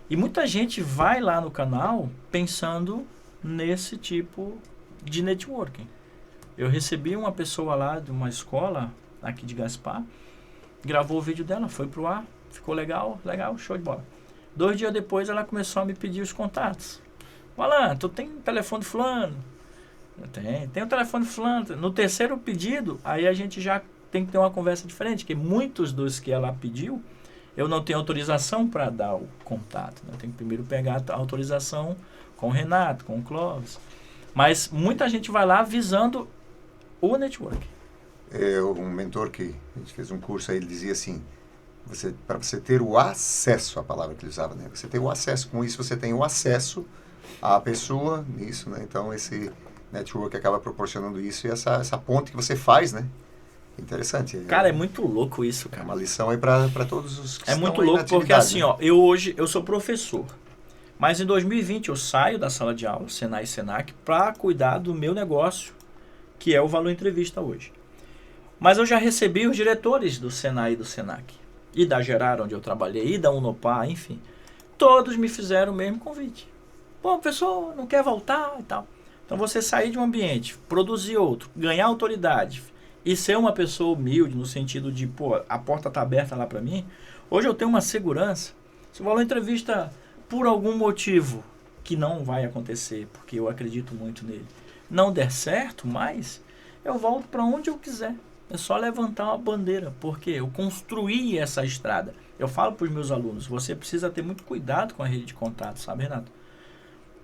E muita gente vai lá no canal pensando nesse tipo de networking. Eu recebi uma pessoa lá de uma escola aqui de Gaspar, gravou o vídeo dela, foi pro ar, ficou legal, show de bola. 2 dias depois ela começou a me pedir os contatos. Alan, tu tem o telefone de fulano? Tem o telefone de fulano. No 3º pedido, aí a gente já tem que ter uma conversa diferente, porque muitos dos que ela pediu, eu não tenho autorização para dar o contato, né? Eu tenho que primeiro pegar a autorização com o Renato, com o Clóvis. Mas muita gente vai lá visando o network. Um mentor que a gente fez um curso aí, ele dizia assim, para você ter o acesso, a palavra que ele usava, né? Você ter o acesso, com isso você tem o acesso à pessoa, nisso, né? Então esse network acaba proporcionando isso e essa ponte que você faz, né? Interessante. Cara, é muito louco isso, É cara. uma lição aí para todos os que É estão muito aí na louco porque atividade, assim, né? ó, eu sou professor. Mas em 2020 eu saio da sala de aula, Senai e Senac, para cuidar do meu negócio, que é o Valor Entrevista hoje. Mas eu já recebi os diretores do Senai e do Senac, e da Gerar, onde eu trabalhei, e da Unopar, enfim. Todos me fizeram o mesmo convite. Pô, professor, não quer voltar e tal. Então você sair de um ambiente, produzir outro, ganhar autoridade e ser uma pessoa humilde no sentido de, pô, a porta está aberta lá para mim. Hoje eu tenho uma segurança. Se o Valor Entrevista, por algum motivo, que não vai acontecer, porque eu acredito muito nele, não der certo mais, eu volto para onde eu quiser. É só levantar uma bandeira, porque eu construí essa estrada. Eu falo para os meus alunos, você precisa ter muito cuidado com a rede de contato, sabe, Renato?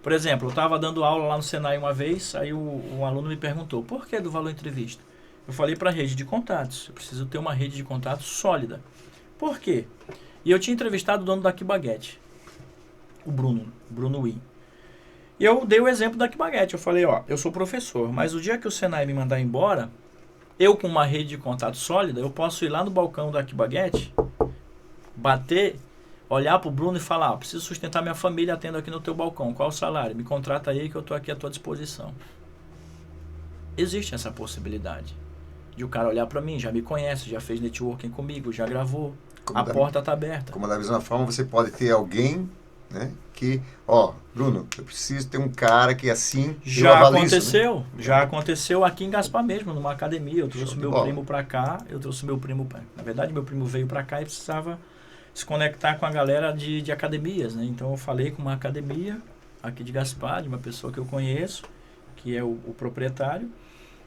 Por exemplo, eu estava dando aula lá no Senai uma vez, aí um aluno me perguntou, por que do Valor Entrevista? Eu falei para a rede de contatos, eu preciso ter uma rede de contatos sólida. Por quê? E eu tinha entrevistado o dono da Aquibaguete, o Bruno Wii. E eu dei o exemplo da Aquibaguete, eu falei, ó, eu sou professor, mas o dia que o Senai me mandar embora, eu com uma rede de contato sólida, eu posso ir lá no balcão da Aquibaguete, bater, olhar pro Bruno e falar, preciso sustentar minha família, atendo aqui no teu balcão, qual o salário? Me contrata aí que eu tô aqui à tua disposição. Existe essa possibilidade de o cara olhar para mim, já me conhece, já fez networking comigo, já gravou, porta tá aberta. Como da mesma forma você pode ter alguém, né, que, ó, Bruno, eu preciso ter um cara que assim... Já aconteceu, isso, né? Já aconteceu aqui em Gaspar mesmo, numa academia, eu trouxe meu primo para cá, na verdade meu primo veio para cá e precisava se conectar com a galera de academias, né? Então eu falei com uma academia aqui de Gaspar, de uma pessoa que eu conheço, que é o proprietário,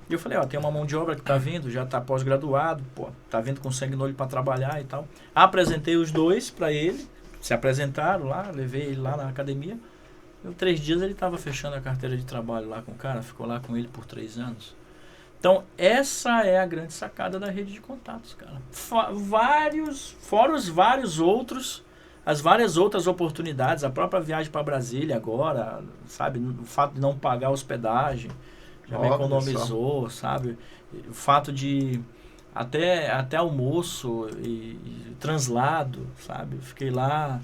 e eu falei, ó, tem uma mão de obra que tá vindo, já tá pós-graduado, pô, tá vindo com sangue no olho para trabalhar e tal. Apresentei os dois para ele, se apresentaram lá, levei ele lá na academia. Em 3 dias ele estava fechando a carteira de trabalho lá com o cara, ficou lá com ele por 3 anos. Então, essa é a grande sacada da rede de contatos, cara. Fora os vários outros, as várias outras oportunidades, a própria viagem para Brasília agora, sabe? O fato de não pagar hospedagem, já me economizou, sabe? O fato de até almoço e translado, sabe? Fiquei lá.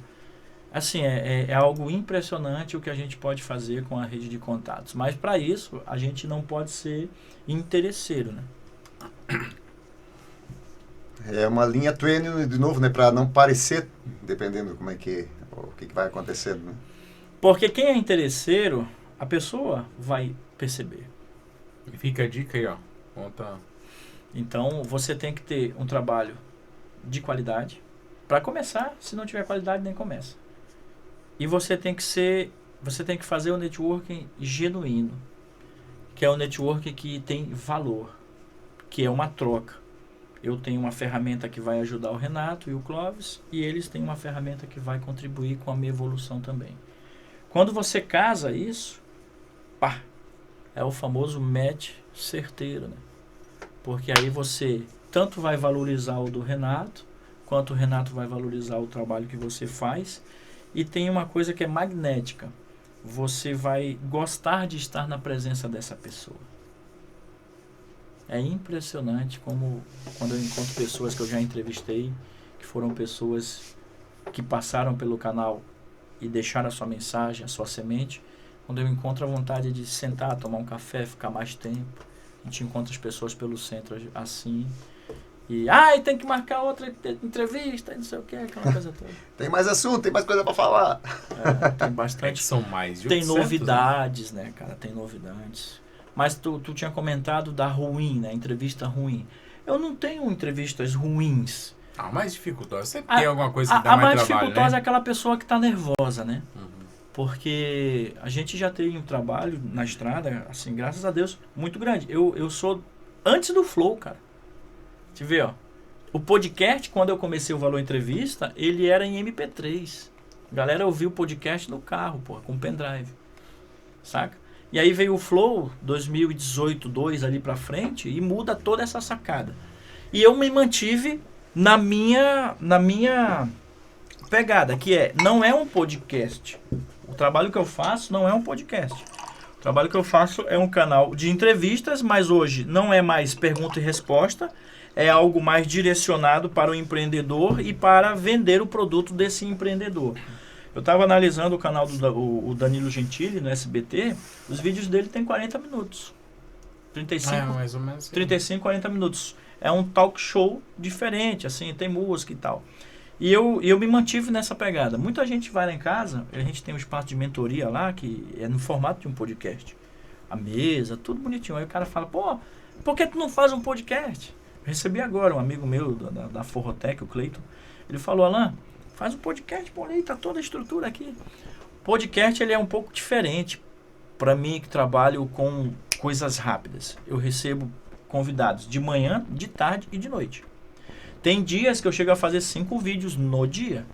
Assim, é algo impressionante o que a gente pode fazer com a rede de contatos. Mas para isso, a gente não pode ser interesseiro, né? É uma linha tênue, de novo, né? Para não parecer, dependendo como é que... o que vai acontecendo, né? Porque quem é interesseiro, a pessoa vai perceber. E fica a dica aí, ó. Conta. Então, você tem que ter um trabalho de qualidade. Para começar, se não tiver qualidade, nem começa. E você tem que fazer o networking genuíno, que é o networking que tem valor, que é uma troca. Eu tenho uma ferramenta que vai ajudar o Renato e o Clóvis, e eles têm uma ferramenta que vai contribuir com a minha evolução também. Quando você casa isso, pá, é o famoso match certeiro, né? Porque aí você tanto vai valorizar o do Renato, quanto o Renato vai valorizar o trabalho que você faz. E tem uma coisa que é magnética. Você vai gostar de estar na presença dessa pessoa. É impressionante como, quando eu encontro pessoas que eu já entrevistei, que foram pessoas que passaram pelo canal e deixaram a sua mensagem, a sua semente, quando eu encontro a vontade de sentar, tomar um café, ficar mais tempo, a gente encontra as pessoas pelo centro assim... E tem que marcar outra entrevista, não sei o que, aquela coisa toda. Tem mais assunto, tem mais coisa para falar. Tem bastante. Que são mais de 800, tem novidades, né, cara? Tem novidades. Mas tu tinha comentado da ruim, né? Entrevista ruim. Eu não tenho entrevistas ruins. A mais dificultosa. Sempre tem alguma coisa que dá mais trabalho, né? A mais dificultosa é aquela pessoa que tá nervosa, né? Uhum. Porque a gente já tem um trabalho na estrada, assim, graças a Deus, muito grande. Eu sou antes do Flow, cara. Te vê, ó. O podcast, quando eu comecei o Valor Entrevista, ele era em MP3. A galera ouvia o podcast no carro, pô, com pendrive. saca? E aí veio o Flow 2018, 2 ali pra frente e muda toda essa sacada. E eu me mantive na minha pegada, que não é um podcast. O trabalho que eu faço não é um podcast. O trabalho que eu faço é um canal de entrevistas, mas hoje não é mais pergunta e resposta, é algo mais direcionado para o empreendedor e para vender o produto desse empreendedor. Eu estava analisando o canal do Danilo Gentili no SBT, os vídeos dele tem 40 minutos. 35, mais ou menos. 35, 40 minutos. É um talk show diferente, assim, tem música e tal. E eu me mantive nessa pegada. Muita gente vai lá em casa, a gente tem um espaço de mentoria lá, que é no formato de um podcast. A mesa, tudo bonitinho. Aí o cara fala, pô, por que tu não faz um podcast? Eu recebi agora um amigo meu da Forrotec, o Cleiton. Ele falou, Alan, faz um podcast, pô, aí tá toda a estrutura aqui. Podcast, ele é um pouco diferente para mim que trabalho com coisas rápidas. Eu recebo convidados de manhã, de tarde e de noite. Tem dias que eu chego a fazer 5 vídeos no dia.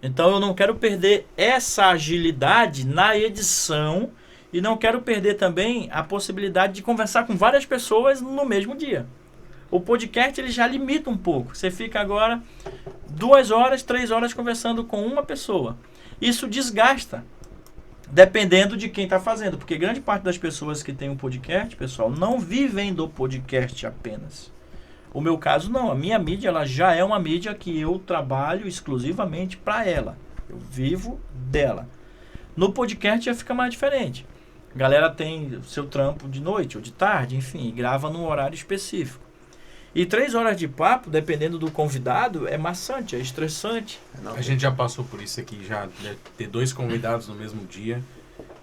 Então eu não quero perder essa agilidade na edição e não quero perder também a possibilidade de conversar com várias pessoas no mesmo dia. O podcast ele já limita um pouco. Você fica agora 2 horas, 3 horas conversando com uma pessoa. Isso desgasta, dependendo de quem está fazendo. Porque grande parte das pessoas que tem um podcast, pessoal, não vivem do podcast apenas. O meu caso não. A minha mídia ela já é uma mídia que eu trabalho exclusivamente para ela. Eu vivo dela. No podcast já fica mais diferente. A galera tem seu trampo de noite ou de tarde, enfim, grava num horário específico. E 3 horas de papo, dependendo do convidado, é maçante, é estressante. A gente já passou por isso aqui, já deve ter 2 convidados no mesmo dia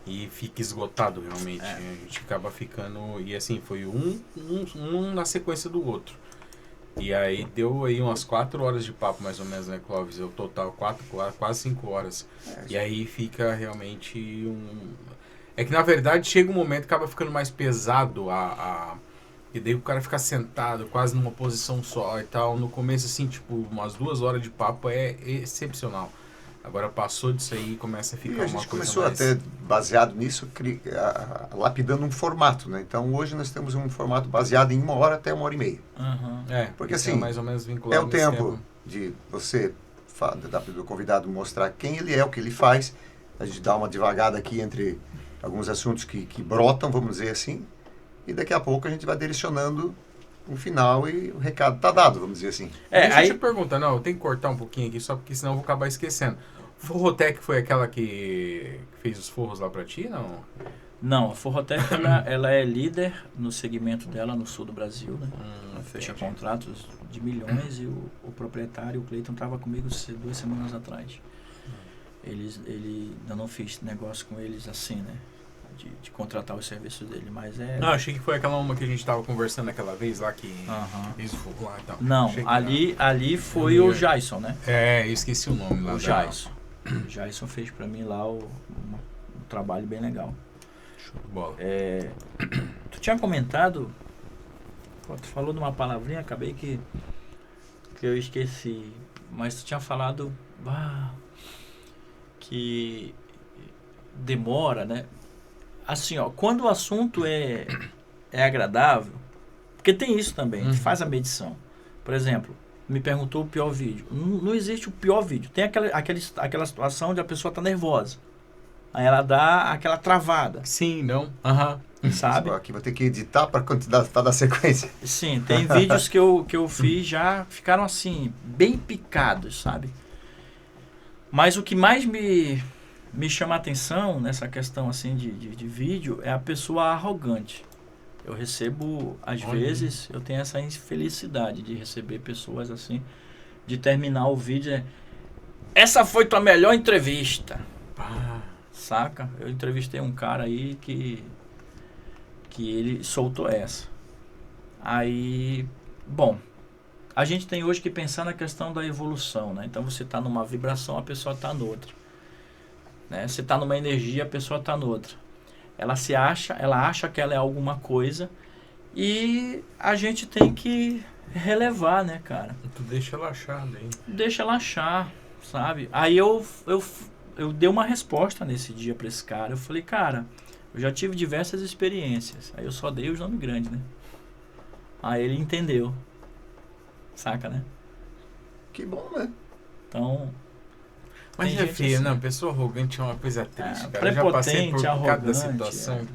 e fica esgotado realmente. A gente acaba ficando... E assim, foi um na sequência do outro. E aí deu aí umas 4 horas de papo mais ou menos, né, Clóvis? O total, quase 5 horas. E aí fica realmente É que na verdade chega um momento que acaba ficando mais pesado E daí o cara fica sentado, quase numa posição só e tal. No começo, assim, tipo, umas 2 horas de papo é excepcional. Agora passou disso aí e começa a ficar uma coisa mais... A gente começou até, baseado nisso, lapidando um formato, né? Então, hoje nós temos um formato baseado em 1 hora até 1h30. Porque, assim, mais ou menos vinculado é o tempo de você, do convidado, mostrar quem ele é, o que ele faz. A gente dá uma devagada aqui entre alguns assuntos que brotam, vamos dizer assim. E daqui a pouco a gente vai direcionando o final e o recado tá dado, vamos dizer assim. Deixa eu te perguntar, não, eu tenho que cortar um pouquinho aqui, só porque senão eu vou acabar esquecendo. Forrotec foi aquela que fez os forros lá pra ti, não? Não, a Forrotec ela é líder no segmento dela no sul do Brasil, né? Ela fecha contratos de milhões e o proprietário, o Cleiton, estava comigo 2 semanas atrás. Ele ainda não fiz negócio com eles assim, né? De contratar os serviços dele, mas Não, achei que foi aquela uma que a gente tava conversando aquela vez lá, que fez o fogo lá e tal. Não, ali foi o Jason, né? Eu esqueci o nome lá. O Jason. O Jason fez pra mim lá um trabalho bem legal. Show de bola. Tu tinha comentado, tu falou de uma palavrinha, acabei que eu esqueci, mas tu tinha falado que demora, né? Assim, ó, quando o assunto é agradável, porque tem isso também, a gente faz a medição. Por exemplo, me perguntou o pior vídeo. Não existe o pior vídeo. Tem aquela situação onde a pessoa está nervosa. Aí ela dá aquela travada. Sim, não. Sabe? Aqui vou ter que editar para dar sequência. Sim, tem vídeos que eu fiz já ficaram assim, bem picados, sabe? Mas o que mais me chama a atenção nessa questão assim de vídeo é a pessoa arrogante. Eu recebo, às vezes, eu tenho essa infelicidade de receber pessoas assim, de terminar o vídeo, essa foi tua melhor entrevista. Saca? Eu entrevistei um cara aí que ele soltou essa. Aí, bom, a gente tem hoje que pensar na questão da evolução, né? Então você está numa vibração, a pessoa está noutra. Né? Você está numa energia, a pessoa está noutra. Ela acha que ela é alguma coisa e a gente tem que relevar, né, cara? Tu deixa ela achar, né? Deixa ela achar, sabe? Aí eu dei uma resposta nesse dia para esse cara. Eu falei, cara, Eu já tive diversas experiências. Aí eu só dei os nomes grandes, né? Aí ele entendeu. Saca, né? Que bom, né? Então... Mas tem é gente feio, assim. não. Pessoa arrogante é uma coisa triste, cara. Eu já passei por Prepotente, cada arrogante, situação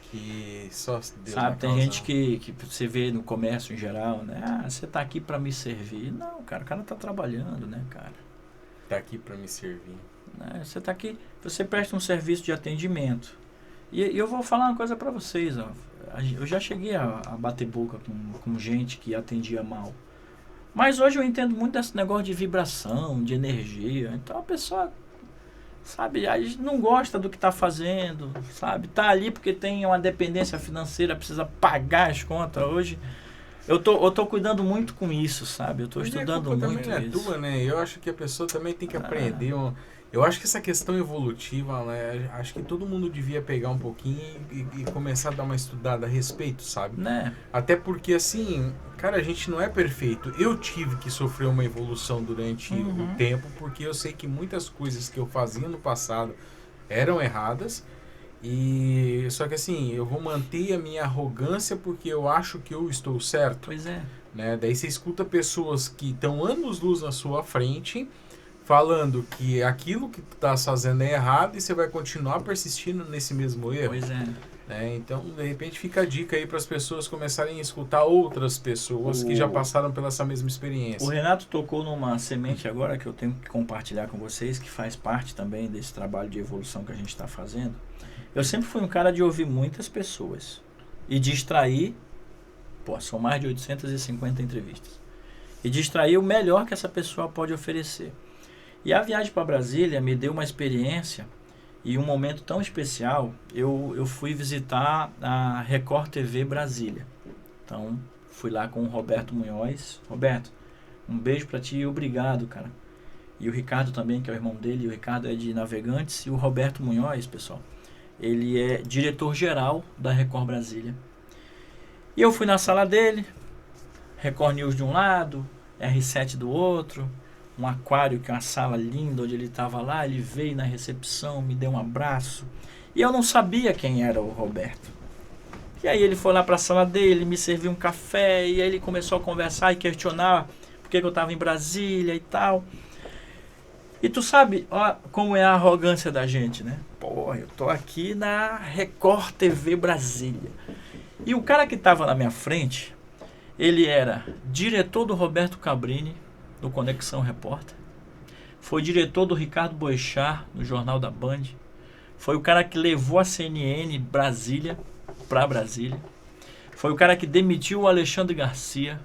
que só Deus sabe, na tem causa. gente que você vê no comércio em geral, né? Ah, você tá aqui pra me servir. Não, cara, o cara tá trabalhando, né, cara? Tá aqui pra me servir. Né? Você tá aqui, você presta um serviço de atendimento. E eu vou falar uma coisa pra vocês, ó. Eu já cheguei a bater boca com gente que atendia mal. Mas hoje eu entendo muito desse negócio de vibração, de energia. Então a pessoa, sabe, a gente não gosta do que está fazendo, sabe? Tá ali porque tem uma dependência financeira, precisa pagar as contas. Hoje eu tô cuidando muito com isso, sabe? Eu tô estudando muito também não é isso. tua, né? Eu acho que a pessoa também tem que aprender. Eu acho que essa questão evolutiva, né? Acho que todo mundo devia pegar um pouquinho e começar a dar uma estudada a respeito, sabe? Né? Até porque, assim, cara, a gente não é perfeito. Eu tive que sofrer uma evolução durante o tempo, porque eu sei que muitas coisas que eu fazia no passado eram erradas. E só que assim, eu vou manter a minha arrogância porque eu acho que eu estou certo. Pois é. Né? Daí você escuta pessoas que estão anos-luz na sua frente falando que aquilo que tu tá fazendo é errado e você vai continuar persistindo nesse mesmo erro. Pois é. Né? Então, de repente, fica a dica aí para as pessoas começarem a escutar outras pessoas que já passaram pela essa mesma experiência. O Renato tocou numa semente agora que eu tenho que compartilhar com vocês, que faz parte também desse trabalho de evolução que a gente está fazendo. Eu sempre fui um cara de ouvir muitas pessoas e de extrair, são mais de 850 entrevistas, e de extrair o melhor que essa pessoa pode oferecer. E a viagem para Brasília me deu uma experiência e um momento tão especial. Eu fui visitar a Record TV Brasília. Então, fui lá com o Roberto Munhoz. Roberto, um beijo para ti e obrigado, cara. E o Ricardo também, que é o irmão dele. O Ricardo é de Navegantes. E o Roberto Munhoz, pessoal, ele é diretor-geral da Record Brasília. E eu fui na sala dele, Record News de um lado, R7 do outro, um aquário, que é uma sala linda, onde ele estava lá. Ele veio na recepção, me deu um abraço. E eu não sabia quem era o Roberto. E aí ele foi lá para a sala dele, me serviu um café, e aí ele começou a conversar e questionar por que eu estava em Brasília e tal. E tu sabe, ó, como é a arrogância da gente, né? Pô, eu tô aqui na Record TV Brasília. E o cara que estava na minha frente, ele era diretor do Roberto Cabrini, do Conexão Repórter. Foi diretor do Ricardo Boechat, no Jornal da Band. Foi o cara que levou a CNN Brasília para Brasília. Foi o cara que demitiu o Alexandre Garcia,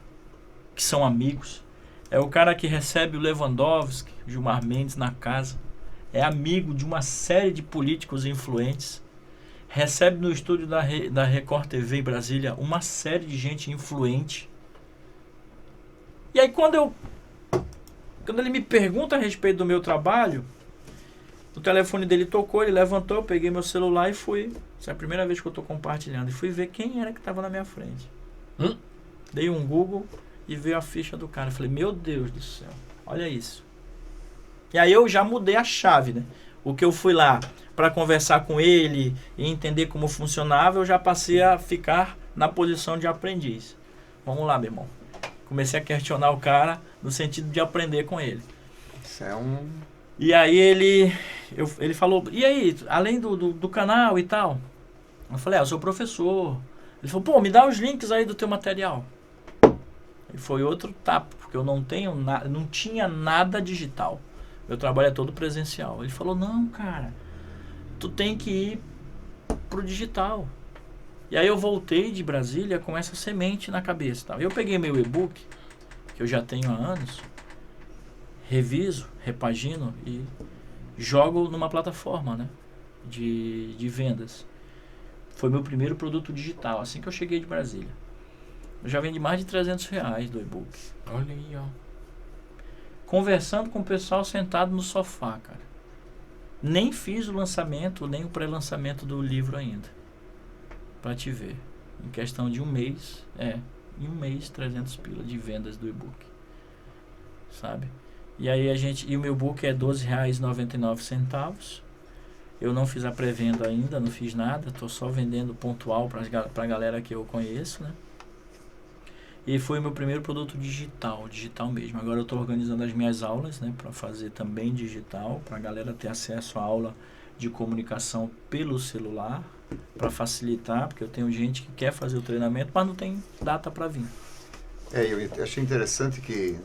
que são amigos. É o cara que recebe o Lewandowski, o Gilmar Mendes na casa. É amigo de uma série de políticos influentes. Recebe no estúdio da Record TV em Brasília uma série de gente influente. E aí quando ele me pergunta a respeito do meu trabalho, o telefone dele tocou, ele levantou, eu peguei meu celular e fui. Essa é a primeira vez que eu estou compartilhando. E fui ver quem era que estava na minha frente. Dei um Google e veio a ficha do cara. Eu falei, meu Deus do céu, olha isso. E aí eu já mudei a chave, né? O que eu fui lá para conversar com ele e entender como funcionava, eu já passei a ficar na posição de aprendiz. Vamos lá, meu irmão. Comecei a questionar o cara no sentido de aprender com ele. Isso é um... E aí ele falou, e aí, além do canal e tal? Eu falei, eu sou professor. Ele falou, pô, me dá os links aí do teu material. E foi outro tapa, porque eu não tinha nada digital. Meu trabalho é todo presencial. Ele falou, não, cara, tu tem que ir pro digital. E aí eu voltei de Brasília com essa semente na cabeça. Tá? Eu peguei meu e-book, que eu já tenho há anos, reviso, repagino e jogo numa plataforma, né, de vendas. Foi meu primeiro produto digital, assim que eu cheguei de Brasília. Eu já vendi mais de R$300 do e-book. Olha aí, ó. Conversando com o pessoal sentado no sofá, cara. Nem fiz o lançamento, nem o pré-lançamento do livro ainda. Pra te ver. Em questão de um mês, em um mês, 300 pila de vendas do e-book. Sabe? E aí e o meu e-book é R$12,99. Eu não fiz a pré-venda ainda, não fiz nada, estou só vendendo pontual para a galera que eu conheço, né? E foi o meu primeiro produto digital mesmo. Agora eu estou organizando as minhas aulas, né, para fazer também digital, para a galera ter acesso à aula de comunicação pelo celular, para facilitar, porque eu tenho gente que quer fazer o treinamento, mas não tem data para vir. Eu achei interessante que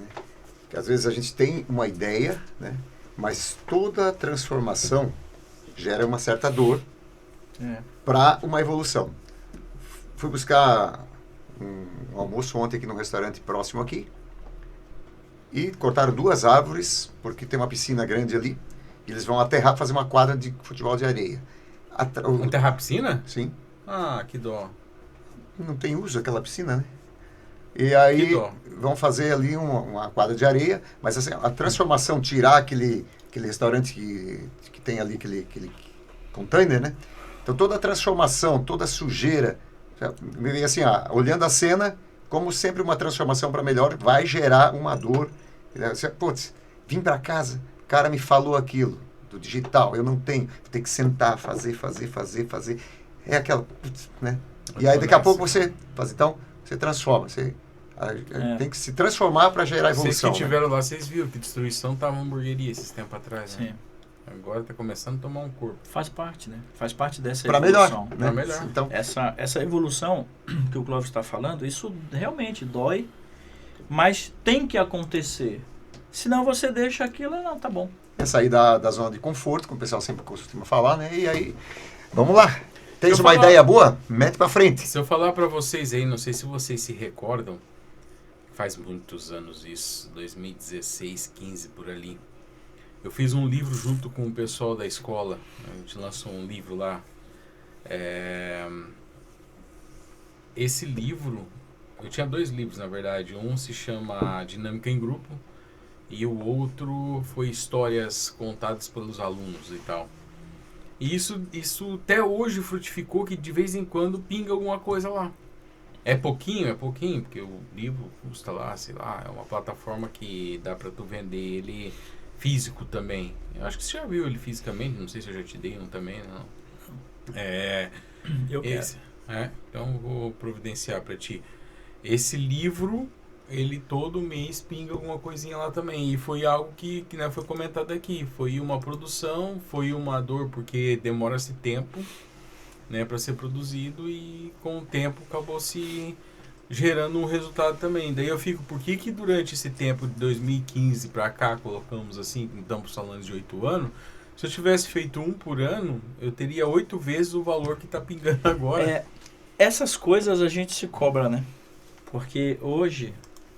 às vezes a gente tem uma ideia, né, mas toda transformação gera uma certa dor para uma evolução. Fui buscar um almoço ontem aqui num restaurante próximo aqui e cortaram 2 árvores porque tem uma piscina grande ali e eles vão aterrar, fazer uma quadra de futebol de areia. Aterrar a piscina? Sim. Ah, que dó. Não tem uso aquela piscina, né? E aí vão fazer ali uma quadra de areia, mas assim, a transformação, tirar aquele restaurante que tem ali aquele container, né? Então toda a transformação, toda a sujeira, assim, olhando a cena, como sempre uma transformação para melhor vai gerar uma dor. Putz, vim para casa, o cara me falou aquilo do digital, eu não tenho, vou ter que sentar, fazer. É aquela, putz, né? E aí daqui a pouco você faz, então você transforma, você tem que se transformar para gerar evolução. Vocês que estiveram lá, vocês viram que destruição estava uma hamburgueria esses tempos atrás, né? Sim. Agora está começando a tomar um corpo. Faz parte, né? Faz parte dessa pra evolução. Melhor, né? Para melhor. Então, Essa evolução que o Clóvis está falando, isso realmente dói, mas tem que acontecer. Senão você deixa aquilo, não, tá bom. é sair da zona de conforto, como o pessoal sempre costuma falar, né? E aí, vamos lá. Tens uma ideia boa? Mete para frente. Se eu falar para vocês aí, não sei se vocês se recordam, faz muitos anos isso, 2016, 15 por ali. Eu fiz um livro junto com o pessoal da escola. A gente lançou um livro lá. Esse livro, eu tinha 2 livros na verdade. Um se chama Dinâmica em Grupo e o outro foi histórias contadas pelos alunos e tal. E isso até hoje frutificou que de vez em quando pinga alguma coisa lá. É pouquinho, porque o livro custa lá, sei lá, é uma plataforma que dá pra tu vender ele físico também. Eu acho que você já viu ele fisicamente, não sei se eu já te dei um também, não. Eu quero. Então eu vou providenciar pra ti. Esse livro, ele todo mês pinga alguma coisinha lá também. E foi algo que né, foi comentado aqui. Foi uma produção, foi uma dor, porque demora-se tempo, né, para ser produzido e com o tempo acabou se gerando um resultado também. Daí eu fico, por que durante esse tempo de 2015 para cá, colocamos assim, estamos falando de 8 anos, se eu tivesse feito 1 por ano, eu teria 8 vezes o valor que está pingando agora. Essas coisas a gente se cobra, né? Porque hoje,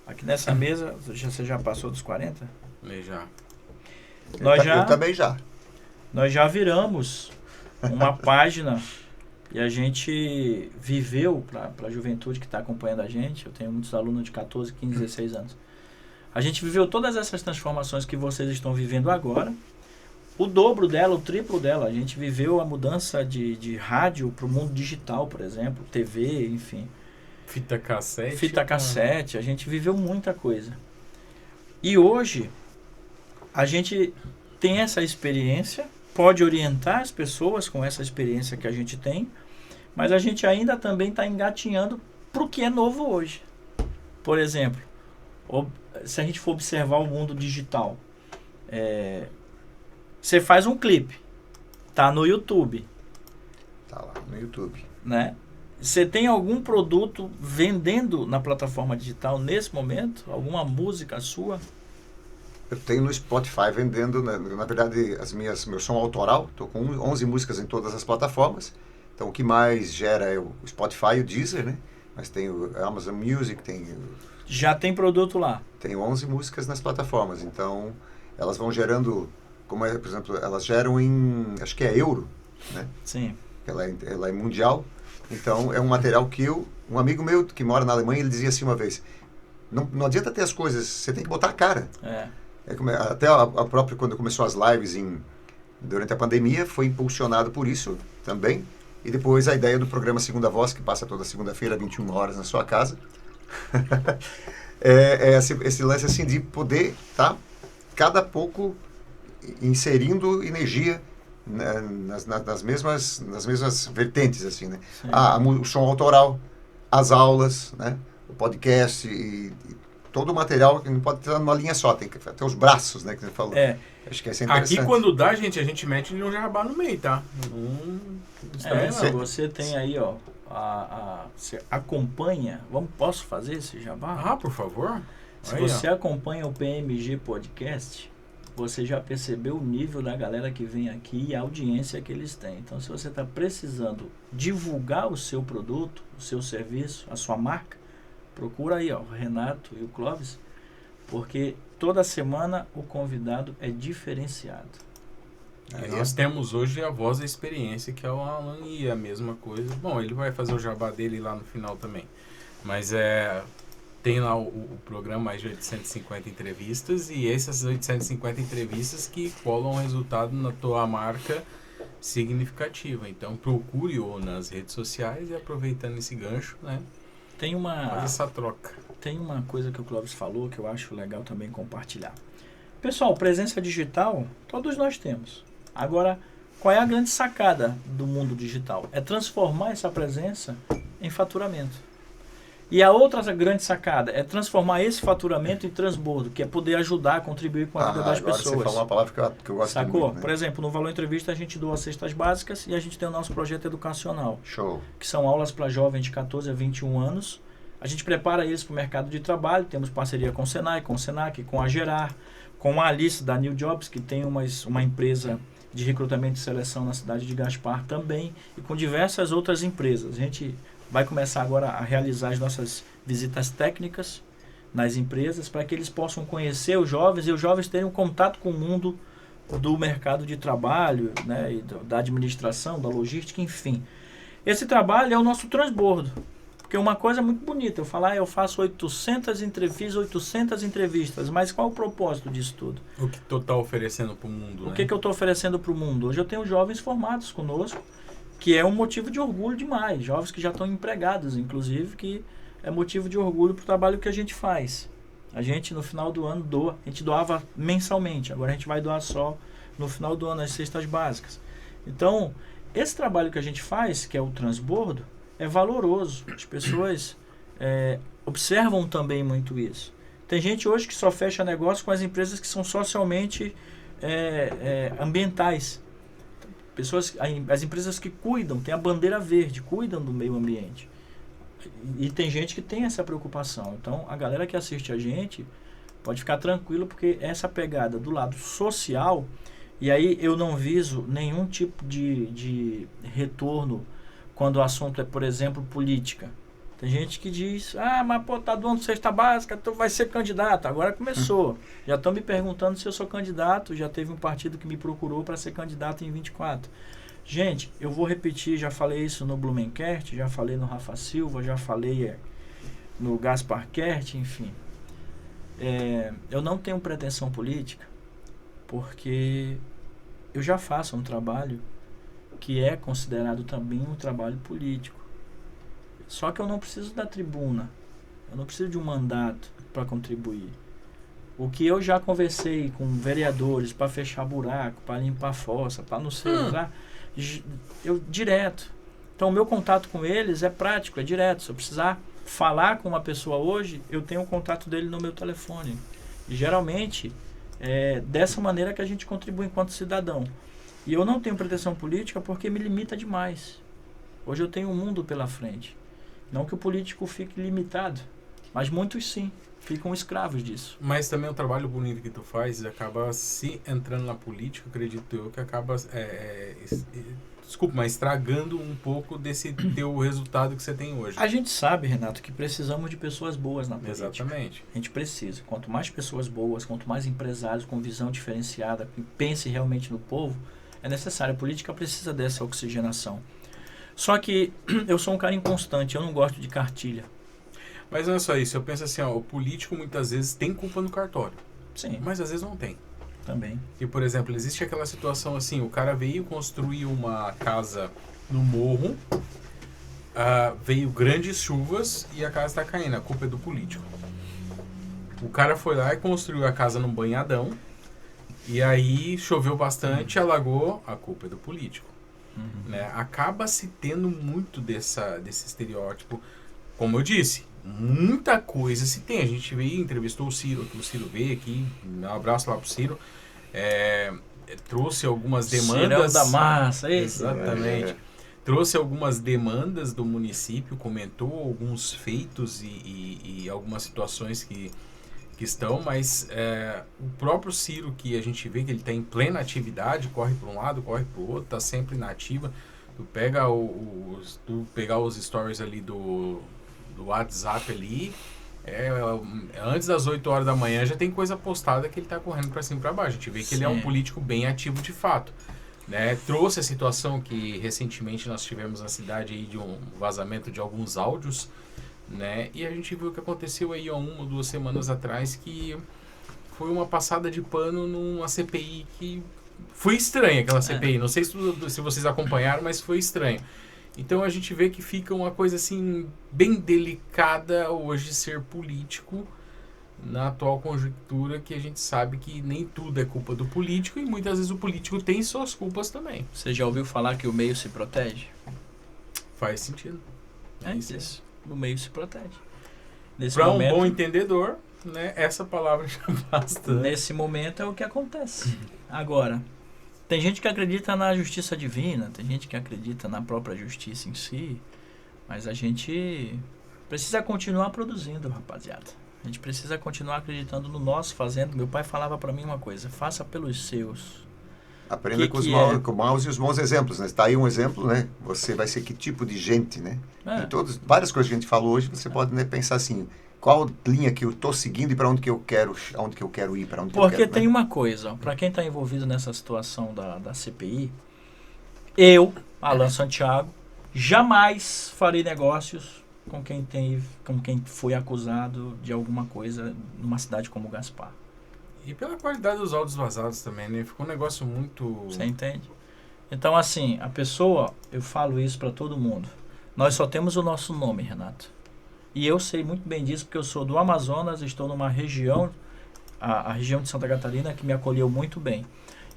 aqui nessa mesa, você já passou dos 40? Já. Eu também já. Nós já viramos uma página e a gente viveu, para a juventude que está acompanhando a gente, eu tenho muitos alunos de 14, 15, 16 anos. A gente viveu todas essas transformações que vocês estão vivendo agora, o dobro dela, o triplo dela. A gente viveu a mudança de rádio para o mundo digital, por exemplo, TV, enfim. Fita cassete, a gente viveu muita coisa. E hoje, a gente tem essa experiência, pode orientar as pessoas com essa experiência que a gente tem, mas a gente ainda também está engatinhando para o que é novo hoje. Por exemplo, se a gente for observar o mundo digital, você faz um clipe, tá no YouTube. Tá lá no YouTube. Né? Você tem algum produto vendendo na plataforma digital nesse momento? Alguma música sua? Eu tenho no Spotify vendendo, né? Na verdade, meu som autoral. Estou com 11 músicas em todas as plataformas. Então, o que mais gera é o Spotify e o Deezer, né? Mas tem o Amazon Music, Já tem produto lá? Tem 11 músicas nas plataformas. Então, elas vão gerando, por exemplo, elas geram em, acho que é euro, né? Sim. Ela é mundial. Então, é um material que um amigo meu que mora na Alemanha, ele dizia assim uma vez, não adianta ter as coisas, você tem que botar a cara. Até a própria, quando começou as lives durante a pandemia, foi impulsionado por isso também. E depois a ideia do programa Segunda Voz, que passa toda segunda-feira, 21 horas na sua casa. Esse lance assim de poder estar cada pouco inserindo energia nas mesmas vertentes, assim, né? Sim. O som autoral, as aulas, né? O podcast e todo o material que não pode estar numa linha só, tem que ter os braços, né? Que você falou. Acho que isso é interessante. Aqui, quando dá, a gente mete no jabá no meio, tá? Você tem aí, ó, você acompanha, posso fazer esse jabá? Ah, por favor. Se você acompanha o PMG Podcast, você já percebeu o nível da galera que vem aqui e a audiência que eles têm. Então, se você está precisando divulgar o seu produto, o seu serviço, a sua marca, procura aí, ó, o Renato e o Clóvis, porque toda semana o convidado é diferenciado. E nós temos hoje a voz da experiência, que é o Alan, e a mesma coisa. Bom, ele vai fazer o jabá dele lá no final também. Mas tem lá o programa, mais de 850 entrevistas, e essas 850 entrevistas que colam resultado na tua marca significativa. Então procure-o nas redes sociais e, aproveitando esse gancho, né? Faz essa troca. Tem uma coisa que o Clóvis falou que eu acho legal também compartilhar. Pessoal, presença digital, todos nós temos. Agora, qual é a grande sacada do mundo digital? É transformar essa presença em faturamento. E a outra grande sacada é transformar esse faturamento em transbordo, que é poder ajudar, contribuir com a vida das pessoas. Você falou uma palavra que eu gosto Sacou? muito, né? Por exemplo, no Valor Entrevista a gente doa cestas básicas e a gente tem o nosso projeto educacional. Show. Que são aulas para jovens de 14 a 21 anos. A gente prepara eles para o mercado de trabalho, temos parceria com o Senai, com o Senac, com a Gerar, com a Alice da New Jobs, que tem uma empresa de recrutamento e seleção na cidade de Gaspar também, e com diversas outras empresas. A gente vai começar agora a realizar as nossas visitas técnicas nas empresas para que eles possam conhecer os jovens e os jovens terem um contato com o mundo do mercado de trabalho, né, e da administração, da logística, enfim. Esse trabalho é o nosso transbordo. Porque uma coisa muito bonita, eu faço 800 entrevistas, mas qual é o propósito disso tudo? O que tu está oferecendo para o mundo, O que eu estou oferecendo para o mundo? Hoje eu tenho jovens formados conosco, que é um motivo de orgulho demais. Jovens que já estão empregados, inclusive, que é motivo de orgulho para o trabalho que a gente faz. A gente, no final do ano, doa. A gente doava mensalmente, agora a gente vai doar só no final do ano as cestas básicas. Então, esse trabalho que a gente faz, que é o transbordo, é valoroso. As pessoas observam também muito isso. Tem gente hoje que só fecha negócio com as empresas que são socialmente ambientais. As empresas que cuidam, têm a bandeira verde, cuidam do meio ambiente. E tem gente que tem essa preocupação. Então, a galera que assiste a gente pode ficar tranquilo, porque essa pegada do lado social, e aí eu não viso nenhum tipo de retorno quando o assunto é, por exemplo, política. Tem gente que diz, mas pô, tá doando cesta básica, tu vai ser candidato. Agora começou. Já estão me perguntando se eu sou candidato, já teve um partido que me procurou para ser candidato em 24. Gente, eu vou repetir, já falei isso no Blumenkert, já falei no Rafa Silva, já falei no Gaspar Kert, enfim. Eu não tenho pretensão política, porque eu já faço um trabalho que é considerado também um trabalho político. Só que eu não preciso da tribuna, eu não preciso de um mandato para contribuir. O que eu já conversei com vereadores para fechar buraco, para limpar fossa, para não sei lá, eu direto. Então o meu contato com eles é prático, é direto. Se eu precisar falar com uma pessoa hoje, eu tenho o contato dele no meu telefone. E geralmente é dessa maneira que a gente contribui enquanto cidadão. E eu não tenho pretensão política porque me limita demais. Hoje eu tenho um mundo pela frente. Não que o político fique limitado, mas muitos sim, ficam escravos disso. Mas também o trabalho bonito que tu faz acaba se entrando na política, acredito eu, que acaba mas estragando um pouco desse teu resultado que você tem hoje. A gente sabe, Renato, que precisamos de pessoas boas na política. Exatamente. A gente precisa. Quanto mais pessoas boas, quanto mais empresários com visão diferenciada, que pensem realmente no povo, é necessário. A política precisa dessa oxigenação. Só que eu sou um cara inconstante, eu não gosto de cartilha. Mas não é só isso, eu penso assim, o político muitas vezes tem culpa no cartório. Sim. Mas às vezes não tem. Também. E, por exemplo, existe aquela situação assim, o cara veio construir uma casa no morro, veio grandes chuvas e a casa está caindo, a culpa é do político. O cara foi lá e construiu a casa num banhadão, E aí choveu bastante, alagou, a culpa é do político. Né? Acaba se tendo muito desse estereótipo. Como eu disse, muita coisa se tem. A gente veio, entrevistou o Ciro veio aqui, um abraço lá pro Ciro. Trouxe algumas demandas. Cirão da massa, esse. Exatamente. Trouxe algumas demandas do município, comentou alguns feitos e algumas situações que estão, mas o próprio Ciro, que a gente vê que ele está em plena atividade, corre para um lado, corre para o outro, está sempre na ativa. Tu pegar os stories ali do WhatsApp ali, antes das 8 horas da manhã já tem coisa postada que ele está correndo para cima e para baixo. A gente vê que ele é um político bem ativo de fato. Né? Trouxe a situação que recentemente nós tivemos na cidade aí de um vazamento de alguns áudios, né? E a gente viu o que aconteceu aí há 1 ou 2 semanas atrás, que foi uma passada de pano numa CPI que foi estranha, aquela CPI. Não sei se vocês acompanharam, mas foi estranho. Então a gente vê que fica uma coisa assim bem delicada hoje ser político na atual conjuntura, que a gente sabe que nem tudo é culpa do político e muitas vezes o político tem suas culpas também. Você já ouviu falar que o meio se protege? Faz sentido. É isso. O meio se protege. Para um bom entendedor, né, essa palavra já basta. Nesse momento é o que acontece. Agora, tem gente que acredita na justiça divina, tem gente que acredita na própria justiça em si, mas a gente precisa continuar produzindo, rapaziada. A gente precisa continuar acreditando no nosso, fazendo. Meu pai falava para mim uma coisa: faça pelos seus. Aprenda com os maus e os bons exemplos, né? Está aí um exemplo, né? Você vai ser que tipo de gente, né? Em várias coisas que a gente falou hoje, você pode, né, pensar assim: qual linha que eu estou seguindo e para onde que eu quero ir, para onde que eu quero. Porque tem uma coisa, para quem está envolvido nessa situação da CPI, eu, Alan Santiago, jamais farei negócios com quem foi acusado de alguma coisa numa cidade como Gaspar. E pela qualidade dos áudios vazados também, né? Ficou um negócio muito... Você entende? Então, assim, a pessoa, eu falo isso para todo mundo. Nós só temos o nosso nome, Renato. E eu sei muito bem disso, porque eu sou do Amazonas, estou numa região, a região de Santa Catarina, que me acolheu muito bem.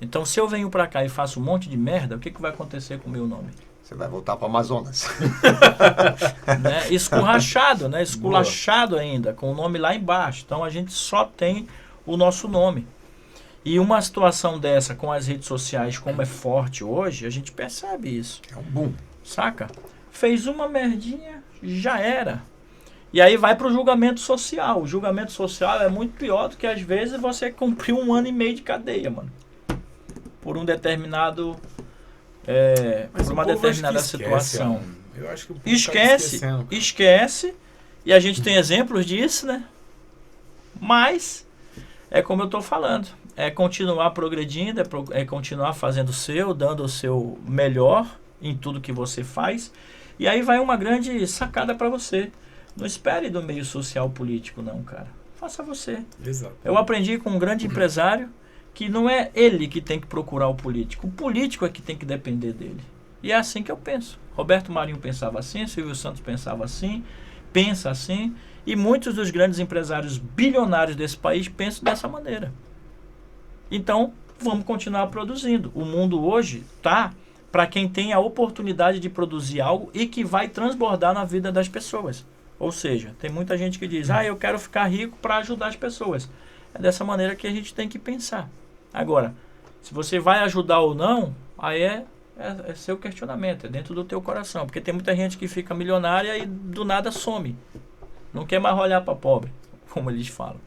Então, se eu venho para cá e faço um monte de merda, o que vai acontecer com o meu nome? Você vai voltar para o Amazonas. Né? Escurrachado, né? Esculachado ainda, com o nome lá embaixo. Então, a gente só tem o nosso nome. E uma situação dessa, com as redes sociais, como é forte hoje, a gente percebe isso. É um boom. Saca? Fez uma merdinha, já era. E aí vai pro julgamento social. O julgamento social é muito pior do que, às vezes, você cumprir 1 ano e meio de cadeia, mano. Por um determinado... por uma determinada situação. Eu acho que o povo esquece. E a gente tem exemplos disso, né? Mas, é como eu tô falando. É continuar progredindo, é continuar fazendo o seu, dando o seu melhor em tudo que você faz. E aí vai uma grande sacada para você. Não espere do meio social político, não, cara. Faça você. Exato. Eu aprendi com um grande empresário que não é ele que tem que procurar o político. O político é que tem que depender dele. E é assim que eu penso. Roberto Marinho pensava assim, Silvio Santos pensava assim, pensa assim. E muitos dos grandes empresários bilionários desse país pensam dessa maneira. Então, vamos continuar produzindo. O mundo hoje está para quem tem a oportunidade de produzir algo e que vai transbordar na vida das pessoas. Ou seja, tem muita gente que diz, eu quero ficar rico para ajudar as pessoas. É dessa maneira que a gente tem que pensar. Agora, se você vai ajudar ou não, aí é seu questionamento, é dentro do teu coração. Porque tem muita gente que fica milionária e do nada some. Não quer mais olhar para pobre, como eles falam.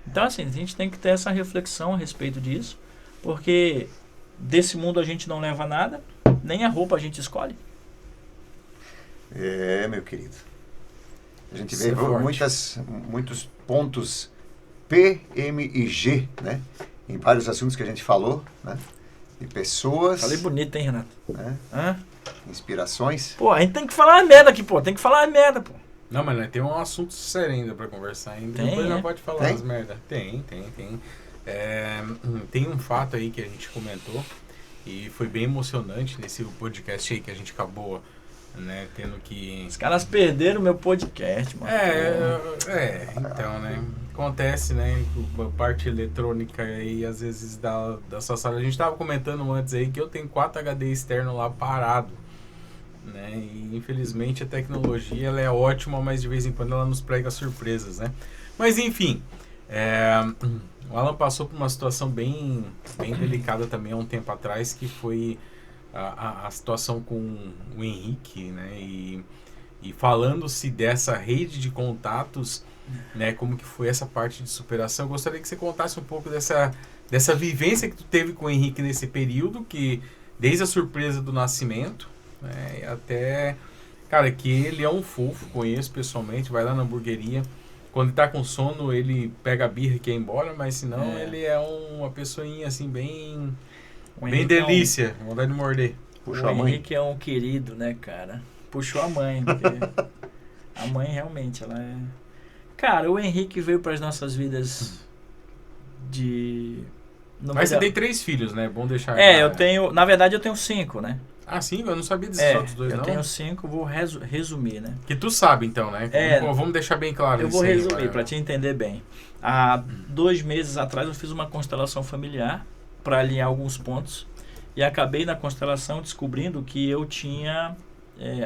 Então, assim, a gente tem que ter essa reflexão a respeito disso, porque desse mundo a gente não leva nada, nem a roupa a gente escolhe. Meu querido. A gente vê muitos pontos P, M e G, né? Em vários assuntos que a gente falou, né? De pessoas. Falei bonito, hein, Renato? Né? Inspirações. Pô, a gente tem que falar merda aqui, pô. Tem que falar merda, pô. Não, mas tem um assunto sério ainda pra conversar ainda. Depois já pode falar as merda. Tem. Tem um fato aí que a gente comentou e foi bem emocionante nesse podcast aí que a gente acabou né? Tendo que... Os caras perderam o meu podcast, mano. Então, né? Acontece, né? A parte eletrônica aí, às vezes, da sua sala. A gente tava comentando antes aí que eu tenho 4 HD externo lá parado, né? E, infelizmente, a tecnologia, ela é ótima, mas de vez em quando ela nos prega surpresas, né? Mas, enfim, o Alan passou por uma situação bem delicada também há um tempo atrás, que foi a situação com o Henrique, né? E falando-se dessa rede de contatos, né? Como que foi essa parte de superação? Eu gostaria que você contasse um pouco dessa vivência que tu teve com o Henrique nesse período, que desde a surpresa do nascimento, né? Até, cara, que ele é um fofo, conheço pessoalmente, vai lá na hamburgueria. Quando ele tá com sono, ele pega a birra e quer ir embora, mas senão ele é uma pessoinha assim, bem delícia, vontade de morder. Puxou a mãe. O Henrique é um querido, né, cara? Puxou a mãe, porque a mãe realmente, ela é... Cara, o Henrique veio para as nossas vidas Mas você tem 3 filhos, né? Bom deixar... eu tenho... Na verdade, eu tenho 5, né? Ah, sim? Eu não sabia desses outros 2, não? Eu tenho 5, vou resumir, né? Que tu sabe, então, né? Vamos deixar bem claro isso. Eu vou aí, resumir, para te entender bem. Há 2 meses atrás, eu fiz uma constelação familiar para alinhar alguns pontos. E acabei na constelação descobrindo que eu tinha...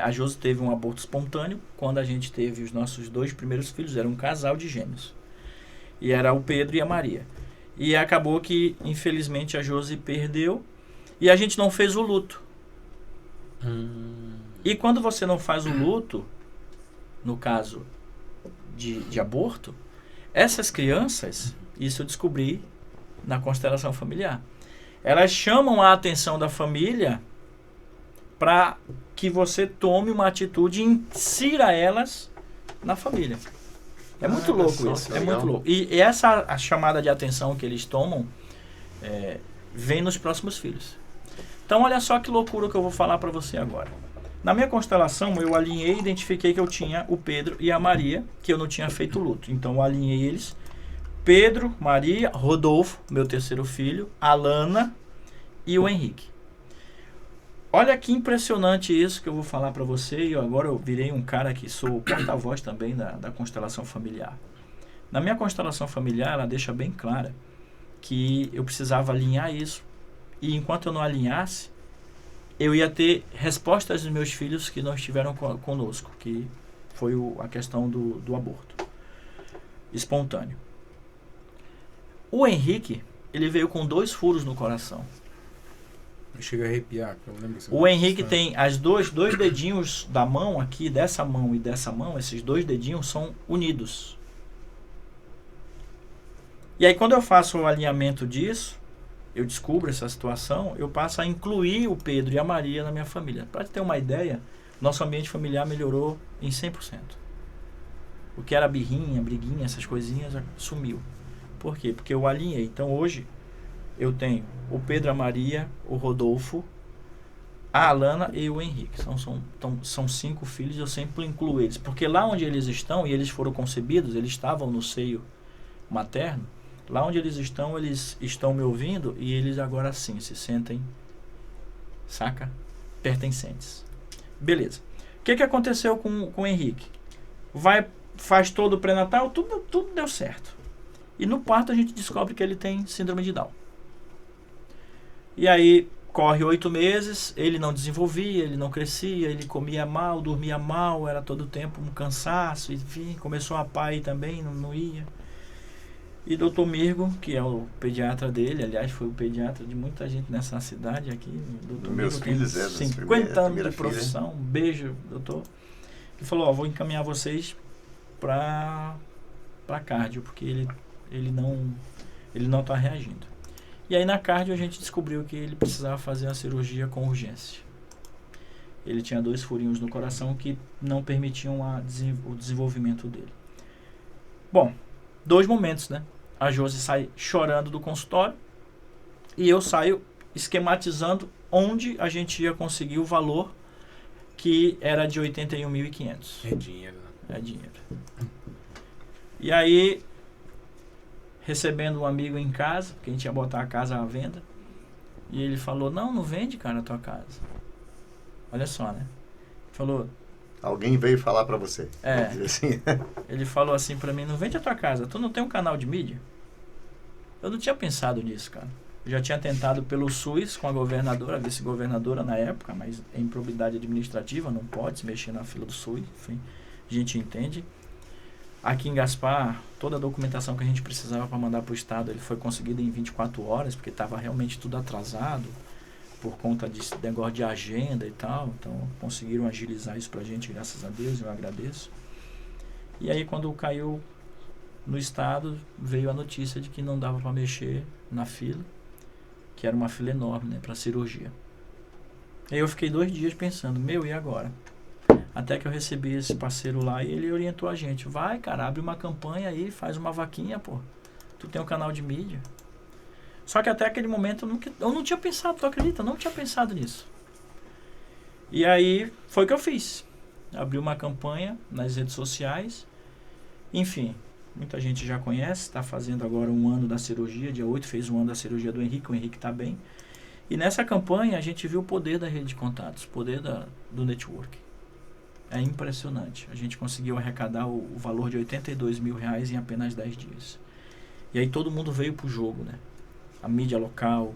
a Josi teve um aborto espontâneo quando a gente teve os nossos 2 primeiros filhos. Era um casal de gêmeos. E era o Pedro e a Maria. E acabou que, infelizmente, a Josi perdeu. E a gente não fez o luto. E quando você não faz o luto, no caso de aborto, essas crianças, isso eu descobri na constelação familiar, elas chamam a atenção da família para que você tome uma atitude e insira elas na família. É muito louco isso. É muito louco. E essa a chamada de atenção que eles tomam vem nos próximos filhos. Então, olha só que loucura que eu vou falar para você agora. Na minha constelação, eu alinhei e identifiquei que eu tinha o Pedro e a Maria, que eu não tinha feito luto. Então, eu alinhei eles. Pedro, Maria, Rodolfo, meu 3º filho, Alana e o Henrique. Olha que impressionante isso que eu vou falar para você. E agora eu virei um cara que sou porta-voz também da constelação familiar. Na minha constelação familiar, ela deixa bem clara que eu precisava alinhar isso. E enquanto eu não alinhasse, eu ia ter respostas dos meus filhos que não estiveram conosco, que foi a questão do aborto espontâneo. O Henrique, ele veio com 2 furos no coração. Chega a arrepiar. Eu lembro o Henrique tem as dois dedinhos da mão aqui, dessa mão e dessa mão, esses 2 dedinhos são unidos. E aí quando eu faço o alinhamento disso, eu descubro essa situação, eu passo a incluir o Pedro e a Maria na minha família. Para ter uma ideia, nosso ambiente familiar melhorou em 100%. O que era birrinha, briguinha, essas coisinhas, sumiu. Por quê? Porque eu alinhei. Então hoje eu tenho o Pedro, a Maria, o Rodolfo, a Alana e o Henrique. São 5 filhos, eu sempre incluo eles. Porque lá onde eles estão, e eles foram concebidos, eles estavam no seio materno, lá onde eles estão me ouvindo e eles agora sim se sentem, saca? Pertencentes. Beleza. O que aconteceu com o Henrique? Faz todo o pré-natal, tudo deu certo. E no parto a gente descobre que ele tem síndrome de Down. E aí corre 8 meses, ele não desenvolvia, ele não crescia, ele comia mal, dormia mal, era todo o tempo um cansaço, enfim, começou a pai também, não ia. E Dr. Mirgo, que é o pediatra dele, aliás, foi o pediatra de muita gente nessa cidade aqui. Dr. Meus Mirgo filhos, 50 anos de profissão, um beijo, doutor. Ele falou, vou encaminhar vocês para cardio, porque ele não está reagindo. E aí na cardio a gente descobriu que ele precisava fazer a cirurgia com urgência. Ele tinha 2 furinhos no coração que não permitiam o desenvolvimento dele. Bom, 2 momentos, né? A Josi sai chorando do consultório e eu saio esquematizando onde a gente ia conseguir o valor que era de 81.500. É dinheiro, né? É dinheiro. E aí, recebendo um amigo em casa, porque a gente ia botar a casa à venda, e ele falou, não vende, cara, a tua casa. Olha só, né? Falou... Alguém veio falar pra você. É. Vamos dizer assim. Ele falou assim pra mim, não vende a tua casa, tu não tem um canal de mídia? Eu não tinha pensado nisso, cara. Eu já tinha tentado pelo SUS com a governadora, a vice-governadora na época, mas é improbidade administrativa, não pode se mexer na fila do SUS, enfim, a gente entende. Aqui em Gaspar, toda a documentação que a gente precisava para mandar para o estado, ele foi conseguido em 24 horas, porque estava realmente tudo atrasado, por conta de negócio de agenda e tal, então conseguiram agilizar isso para a gente, graças a Deus, eu agradeço. E aí quando caiu no estado, veio a notícia de que não dava para mexer na fila, que era uma fila enorme, né, para cirurgia. Aí eu fiquei 2 dias pensando, e agora? Até que eu recebi esse parceiro lá e ele orientou a gente, vai cara, abre uma campanha aí, faz uma vaquinha, pô, tu tem um canal de mídia. Só que até aquele momento eu não tinha pensado, tu acredita? Eu não tinha pensado nisso. E aí foi o que eu fiz. Abri uma campanha nas redes sociais. Enfim, muita gente já conhece, está fazendo agora 1 ano da cirurgia, dia 8 fez 1 ano da cirurgia do Henrique, o Henrique está bem. E nessa campanha a gente viu o poder da rede de contatos, o poder do network. É impressionante. A gente conseguiu arrecadar o valor de R$82 mil em apenas 10 dias. E aí todo mundo veio pro jogo, né? A mídia local,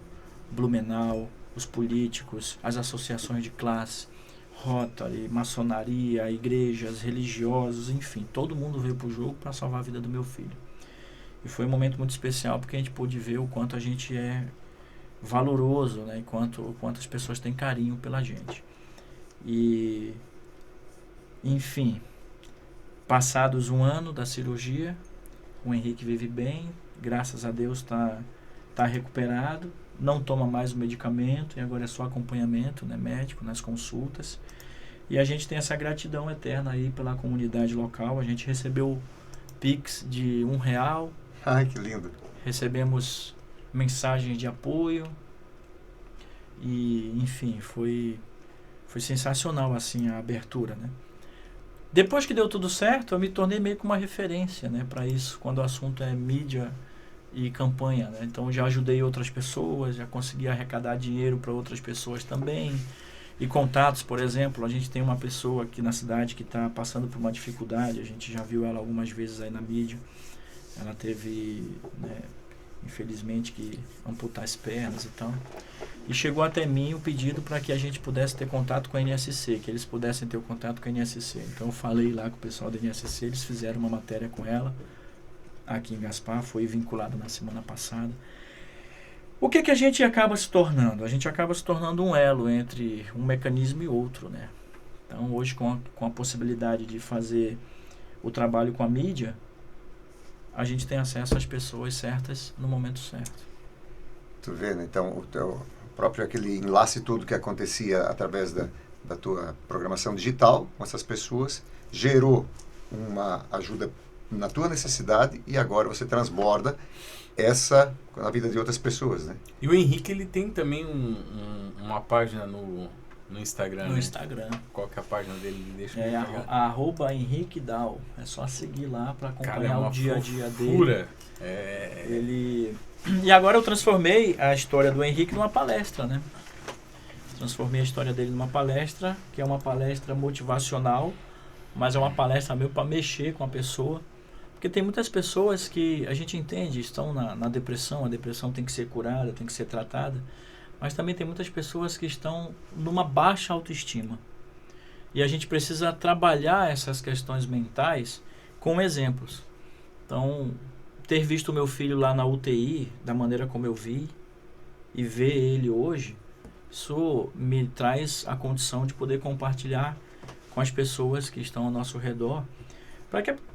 Blumenau, os políticos, as associações de classe, Rotary, maçonaria, igrejas, religiosos, enfim, todo mundo veio pro jogo para salvar a vida do meu filho. E foi um momento muito especial porque a gente pôde ver o quanto a gente é valoroso, né? E quanto as pessoas têm carinho pela gente. E, enfim, passados 1 ano da cirurgia, o Henrique vive bem, graças a Deus tá recuperado, não toma mais o medicamento e agora é só acompanhamento, né, médico nas consultas. E a gente tem essa gratidão eterna aí pela comunidade local. A gente recebeu Pix de R$1. Ai, que lindo. Recebemos mensagens de apoio. E, enfim, foi sensacional assim a abertura, né? Depois que deu tudo certo, eu me tornei meio que uma referência, né, para isso, quando o assunto é mídia e campanha, né? Então já ajudei outras pessoas, já consegui arrecadar dinheiro para outras pessoas também. E contatos, por exemplo, a gente tem uma pessoa aqui na cidade que está passando por uma dificuldade, a gente já viu ela algumas vezes aí na mídia. Ela teve, né, infelizmente, que amputar as pernas e tal. E chegou até mim o pedido para que a gente pudesse ter contato com a NSC, que eles pudessem ter o contato com a NSC. Então eu falei lá com o pessoal da NSC, eles fizeram uma matéria com ela aqui em Gaspar, foi vinculado na semana passada. O que a gente acaba se tornando? A gente acaba se tornando um elo entre um mecanismo e outro, né? Então hoje com a possibilidade de fazer o trabalho com a mídia, a gente tem acesso às pessoas certas no momento certo. Tu vê, né? Então o próprio aquele enlace tudo que acontecia através da tua programação digital com essas pessoas gerou uma ajuda na tua necessidade e agora você transborda essa na vida de outras pessoas, né? E o Henrique, ele tem também uma página no Instagram, No né? Instagram. Qual que é a página dele? Deixa É eu pegar. @Henrique Dal. É só seguir lá para acompanhar Cara, é uma o dia a dia fofura. dele. E agora eu transformei a história do Henrique numa palestra, né? Transformei a história dele numa palestra, que é uma palestra motivacional, mas é uma palestra meio para mexer com a pessoa. Porque tem muitas pessoas que a gente entende, estão na depressão, a depressão tem que ser curada, tem que ser tratada, mas também tem muitas pessoas que estão numa baixa autoestima. E a gente precisa trabalhar essas questões mentais com exemplos. Então, ter visto o meu filho lá na UTI, da maneira como eu vi, e ver ele hoje, isso me traz a condição de poder compartilhar com as pessoas que estão ao nosso redor,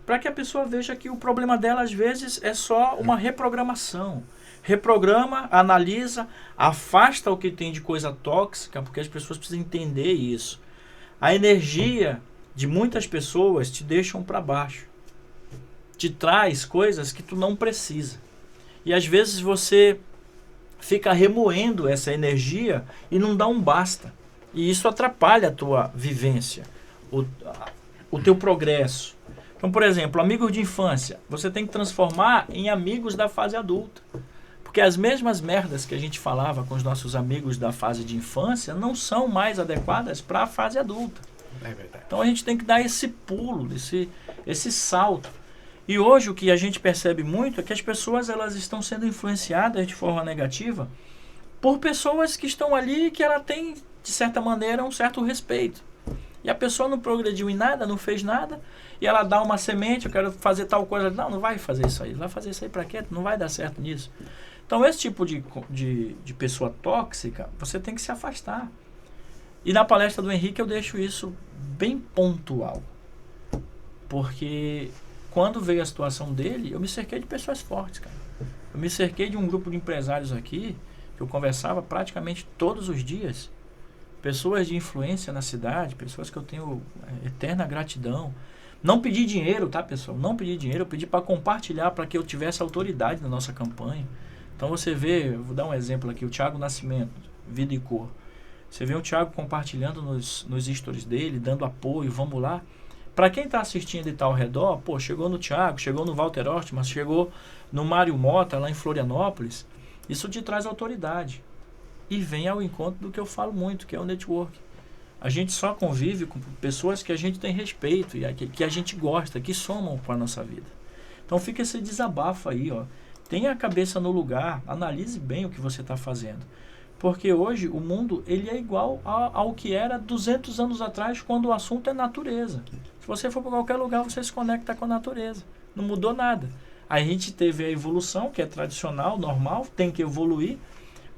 para que a pessoa veja que o problema dela, às vezes, é só uma reprogramação. Reprograma, analisa, afasta o que tem de coisa tóxica, porque as pessoas precisam entender isso. A energia de muitas pessoas te deixam para baixo. Te traz coisas que tu não precisa. E às vezes você fica remoendo essa energia e não dá um basta. E isso atrapalha a tua vivência, o teu progresso. Então, por exemplo, amigos de infância, você tem que transformar em amigos da fase adulta. Porque as mesmas merdas que a gente falava com os nossos amigos da fase de infância não são mais adequadas para a fase adulta. É verdade. Então a gente tem que dar esse pulo, esse salto. E hoje o que a gente percebe muito é que as pessoas elas estão sendo influenciadas de forma negativa por pessoas que estão ali que ela tem, de certa maneira, um certo respeito. E a pessoa não progrediu em nada, não fez nada, e ela dá uma semente, eu quero fazer tal coisa. Não vai fazer isso aí. Vai fazer isso aí pra quê? Não vai dar certo nisso. Então esse tipo de pessoa tóxica, você tem que se afastar. E na palestra do Henrique eu deixo isso bem pontual. Porque quando veio a situação dele, eu me cerquei de pessoas fortes, cara. Eu me cerquei de um grupo de empresários aqui, que eu conversava praticamente todos os dias. Pessoas de influência na cidade, pessoas que eu tenho eterna gratidão. Não pedi dinheiro, tá, pessoal? Não pedi dinheiro, eu pedi para compartilhar, para que eu tivesse autoridade na nossa campanha. Então você vê, eu vou dar um exemplo aqui, o Thiago Nascimento, Vida e Cor. Você vê o Thiago compartilhando nos stories dele, dando apoio, vamos lá. Para quem está assistindo e está ao redor, pô, chegou no Thiago, chegou no Walter Ostman, chegou no Mário Mota, lá em Florianópolis, isso te traz autoridade. E vem ao encontro do que eu falo muito, que é o network. A gente só convive com pessoas que a gente tem respeito, e que a gente gosta, que somam com a nossa vida. Então fica esse desabafo aí, ó. Tenha a cabeça no lugar, analise bem o que você está fazendo. Porque hoje o mundo ele é igual ao que era 200 anos atrás, quando o assunto é natureza. Se você for para qualquer lugar, você se conecta com a natureza. Não mudou nada. A gente teve a evolução, que é tradicional, normal, tem que evoluir,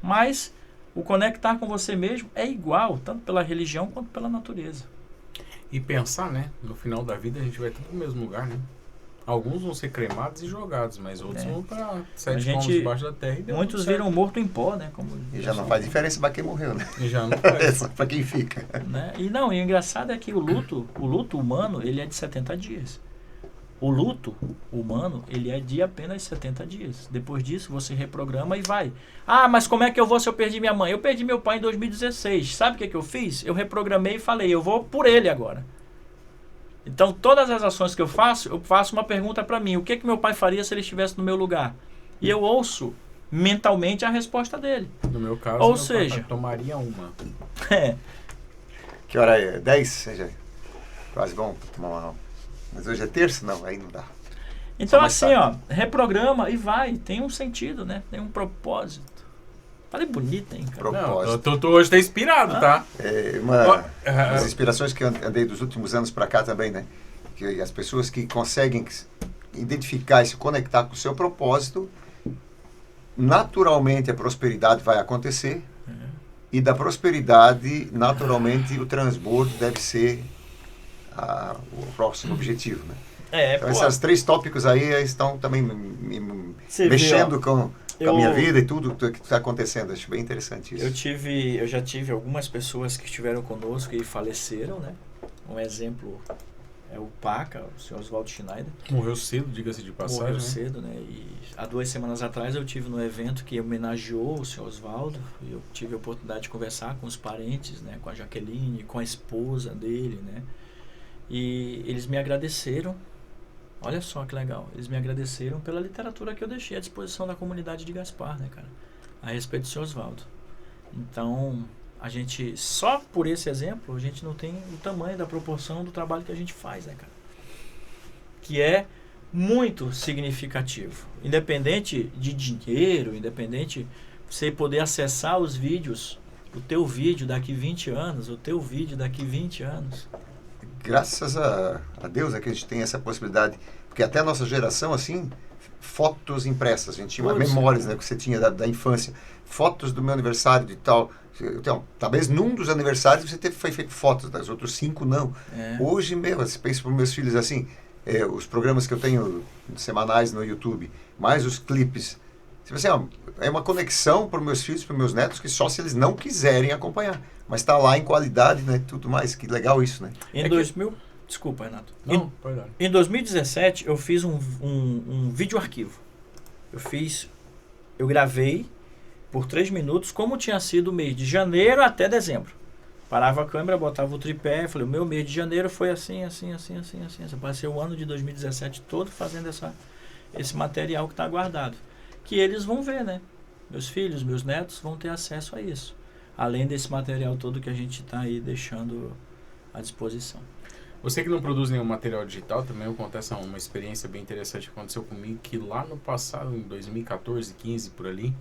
mas o conectar com você mesmo é igual, tanto pela religião quanto pela natureza. E pensar, né? No final da vida a gente vai tudo no mesmo lugar, né? Alguns vão ser cremados e jogados, mas outros vão para 7 palmos debaixo da terra. E muitos viram morto em pó, né? Como e já não faz diferença para quem morreu, né? E já não faz. É só para quem fica. Né? E o engraçado é que o luto humano, ele é de 70 dias. O luto humano, ele é de apenas 70 dias. Depois disso, você reprograma e vai. Ah, mas como é que eu vou se eu perdi minha mãe? Eu perdi meu pai em 2016. Sabe o que eu fiz? Eu reprogramei e falei, eu vou por ele agora. Então, todas as ações que eu faço uma pergunta para mim. O que meu pai faria se ele estivesse no meu lugar? E eu ouço mentalmente a resposta dele. No meu caso, ou seja, tomaria uma. Que hora é? 10? Seja, quase bom tomar uma. Mas hoje é terça? Não, aí não dá. Então assim, ó, reprograma e vai. Tem um sentido, né? Tem um propósito. Falei bonito, hein, cara? Propósito. Não, tô hoje tá inspirado, tá? É das inspirações que eu andei dos últimos anos para cá também, né? Que as pessoas que conseguem identificar e se conectar com o seu propósito, naturalmente a prosperidade vai acontecer. E da prosperidade, naturalmente, o transbordo deve ser o próximo objetivo, né? Então, esses 3 tópicos aí estão também mexendo com a minha vida e tudo que está acontecendo. Acho bem interessante isso. Eu já tive algumas pessoas que estiveram conosco e faleceram, né? Um exemplo é o Paca, o senhor Oswaldo Schneider. Morreu cedo, diga-se de passagem. Morreu cedo, né? E há 2 semanas atrás eu tive no evento que homenageou o senhor Oswaldo. E eu tive a oportunidade de conversar com os parentes, né? Com a Jaqueline, com a esposa dele, né? E eles me agradeceram. Olha só que legal. Eles me agradeceram pela literatura que eu deixei à disposição da comunidade de Gaspar, né, cara? A respeito do seu Oswaldo. Então, a gente, só por esse exemplo, a gente não tem o tamanho da proporção do trabalho que a gente faz, né, cara? Que é muito significativo. Independente de dinheiro, independente de você poder acessar os vídeos, o teu vídeo daqui 20 anos, o teu vídeo daqui 20 anos. Graças a Deus é que a gente tem essa possibilidade, porque até a nossa geração, assim, fotos impressas, a gente tinha memórias, né, que você tinha da infância, fotos do meu aniversário de tal, então, talvez num dos aniversários você foi feito fotos, das outros 5 não. Hoje mesmo, você pensa para os meus filhos assim, os programas que eu tenho semanais no YouTube, mais os clipes, tipo assim, é uma conexão para os meus filhos, para os meus netos, que só se eles não quiserem acompanhar. Mas está lá em qualidade, né? Tudo mais. Que legal isso, né? Desculpa, Renato. Não, pode dar. Em 2017, eu fiz um vídeo arquivo. Eu gravei por 3 minutos como tinha sido o mês de janeiro até dezembro. Parava a câmera, botava o tripé, falei, o meu mês de janeiro foi assim. Eu passei o ano de 2017 todo fazendo esse material que está guardado. Que eles vão ver, né? Meus filhos, meus netos vão ter acesso a isso. Além desse material todo que a gente está aí deixando à disposição. Você que não produz nenhum material digital, também acontece uma experiência bem interessante que aconteceu comigo, que lá no passado, em 2014, 15, por ali,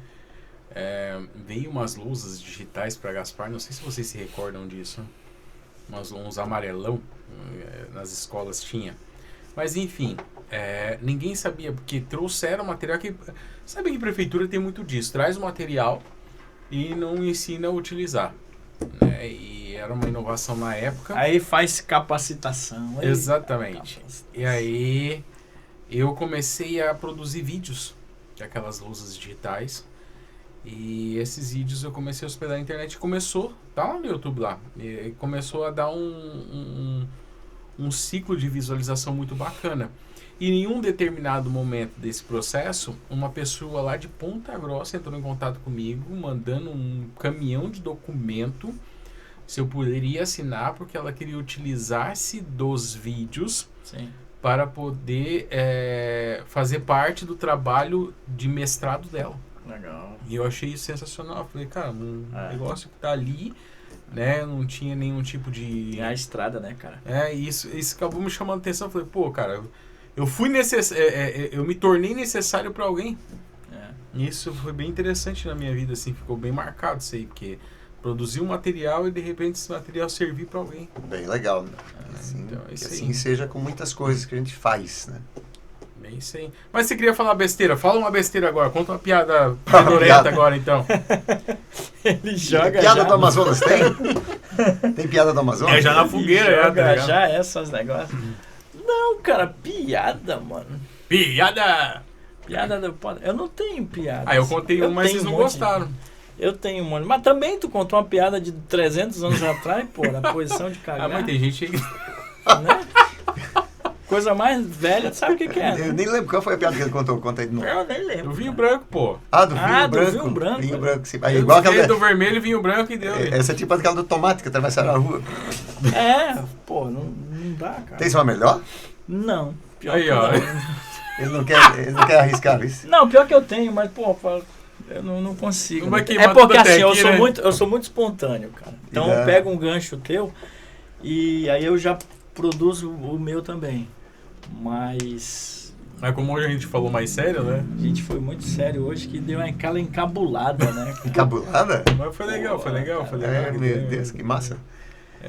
veio umas lousas digitais para Gaspar, não sei se vocês se recordam disso, uns amarelão, nas escolas tinha. Mas enfim, ninguém sabia, porque trouxeram material que... Sabe que prefeitura tem muito disso, traz o material e não ensina a utilizar. Né? E era uma inovação na época. Aí faz capacitação. Exatamente. E aí eu comecei a produzir vídeos de aquelas luzes digitais. E esses vídeos eu comecei a hospedar na internet. Começou, tá lá no YouTube lá. E começou a dar um ciclo de visualização muito bacana. E em um determinado momento desse processo, uma pessoa lá de Ponta Grossa entrou em contato comigo, mandando um caminhão de documento, se eu poderia assinar, porque ela queria utilizar-se dos vídeos Sim. para poder fazer parte do trabalho de mestrado dela. Legal. E eu achei isso sensacional. Eu falei, cara, um negócio que tá ali, né, não tinha nenhum tipo de... É a estrada, né, cara? Isso acabou me chamando a atenção. Eu falei, pô, cara, eu fui eu me tornei necessário para alguém. Isso foi bem interessante na minha vida, assim, ficou bem marcado isso aí, porque produzir um material e de repente esse material servir para alguém. Bem legal, né? Assim, então, que isso assim aí. seja com muitas coisas que a gente faz, né? Bem isso aí. Mas você queria falar besteira, fala uma besteira agora, conta uma piada pedorenta agora então. Ele joga piada já... do Amazonas tem? Tem piada do Amazonas? Já na fogueira, joga já essas negócios. Não, cara, piada, mano. Piada! Piada do... Eu não tenho piada. Eu contei mas vocês não gostaram. Eu tenho um monte. Mas também tu contou uma piada de 300 anos atrás, pô, na posição de cagar. Mas tem gente aí... Né? Coisa mais velha, tu sabe o que é? Né? Eu nem lembro qual foi a piada que ele contou. Conta aí de novo. Eu nem lembro. Do vinho branco, pô. Do vinho branco. Do vinho branco. Vinho branco. Aí, igual aquela... do vermelho, vinho branco e deu. Essa é tipo aquela do tomate que atravessaram a rua. Pô, não dá, cara. Tem uma melhor? Não. Pior aí, ó. Ele não quer arriscar isso. Não, pior que eu tenho, mas, pô, eu não consigo. Não É porque assim, aqui, eu sou muito espontâneo, cara. Então eu pego um gancho teu e aí eu já produzo o meu também. Mas como hoje a gente falou mais sério, né? A gente foi muito sério hoje, que deu aquela encabulada, né? Encabulada? Mas foi legal. Meu Deus, que massa.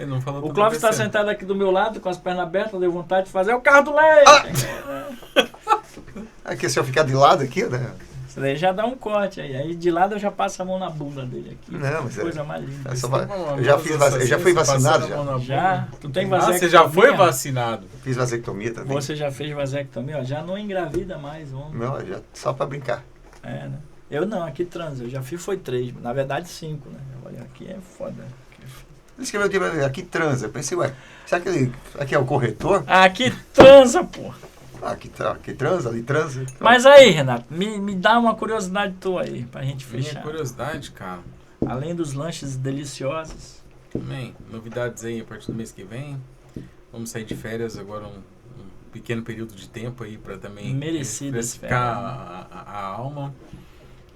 Não falou o Clóvis está sentado aqui do meu lado, com as pernas abertas, deu vontade de fazer o carro do leite. Aqui, se eu ficar de lado aqui, né? Isso daí já dá um corte aí. Aí de lado eu já passo a mão na bunda dele aqui. Não, mas coisa mais linda. Eu já fui vacinado já. Já? Tu tem vasectomia? Você já foi vacinado? Fiz vasectomia também. Você já fez vasectomia? Ó, já não engravida mais, homem. Não, já só pra brincar. Né? Eu não, aqui transa. Eu já fiz foi 3. Na verdade 5, né? Olha, aqui é foda. Ele escreveu aqui transa. Eu pensei, será que aqui é o corretor? Aqui transa, pô. Aqui transa, ali transa. Mas aí, Renato, me dá uma curiosidade tua aí, pra gente fechar. Minha curiosidade, cara. Além dos lanches deliciosos. Também, novidades aí a partir do mês que vem. Vamos sair de férias agora um pequeno período de tempo aí pra também refrescar a alma.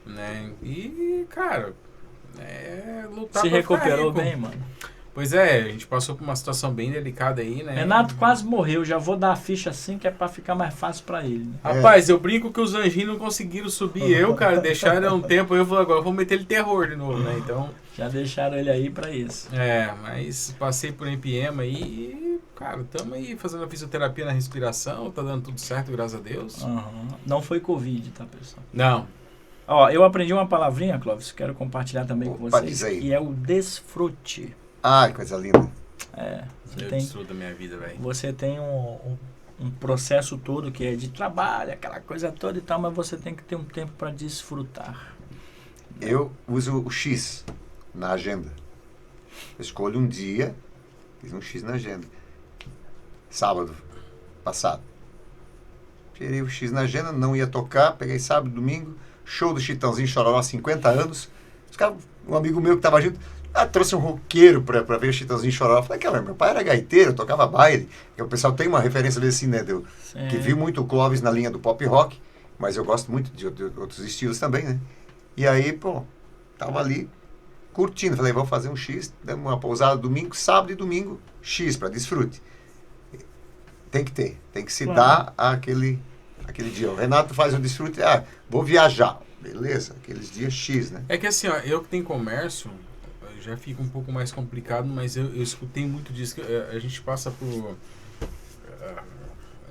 Né? E, cara, lutar Se pra recuperou ficar rico. bem, mano. Pois a gente passou por uma situação bem delicada aí, né? Renato quase morreu, já vou dar a ficha assim que é pra ficar mais fácil pra ele. Né? Rapaz, eu brinco que os anjinhos não conseguiram subir cara, deixaram um tempo, eu falei, agora vou meter ele terror de novo, né? Então... Já deixaram ele aí pra isso. Mas passei por empiema aí e, cara, tamo aí fazendo a fisioterapia na respiração, tá dando tudo certo, graças a Deus. Não foi Covid, tá, pessoal? Não. Ó, eu aprendi uma palavrinha, Clóvis, quero compartilhar também com vocês, que é o desfrute. Ai, coisa linda. Eu desfruto da minha vida, velho. Você tem um processo todo que é de trabalho, aquela coisa toda e tal, mas você tem que ter um tempo para desfrutar. Eu uso o X na agenda. Eu escolho um dia, fiz um X na agenda. Sábado passado. Tirei o X na agenda, não ia tocar, peguei sábado, domingo, show do Chitãozinho Chororó, 50 anos. Os caras, um amigo meu que tava junto, trouxe um roqueiro pra ver o Chitãozinho Chororó. Falei, cara, meu pai era gaiteiro, tocava baile. E o pessoal tem uma referência assim, né, que viu muito o Clóvis na linha do pop rock, mas eu gosto muito de outros estilos também, né? E aí, pô, tava ali, curtindo. Falei, vou fazer um X, uma pousada domingo, sábado e domingo, X para desfrute. Tem que se dar aquele dia. O Renato faz um desfrute, vou viajar. Beleza, aqueles dias X, né? É que assim, ó, eu que tenho comércio, já fica um pouco mais complicado, mas eu escutei muito disso, que a gente passa por...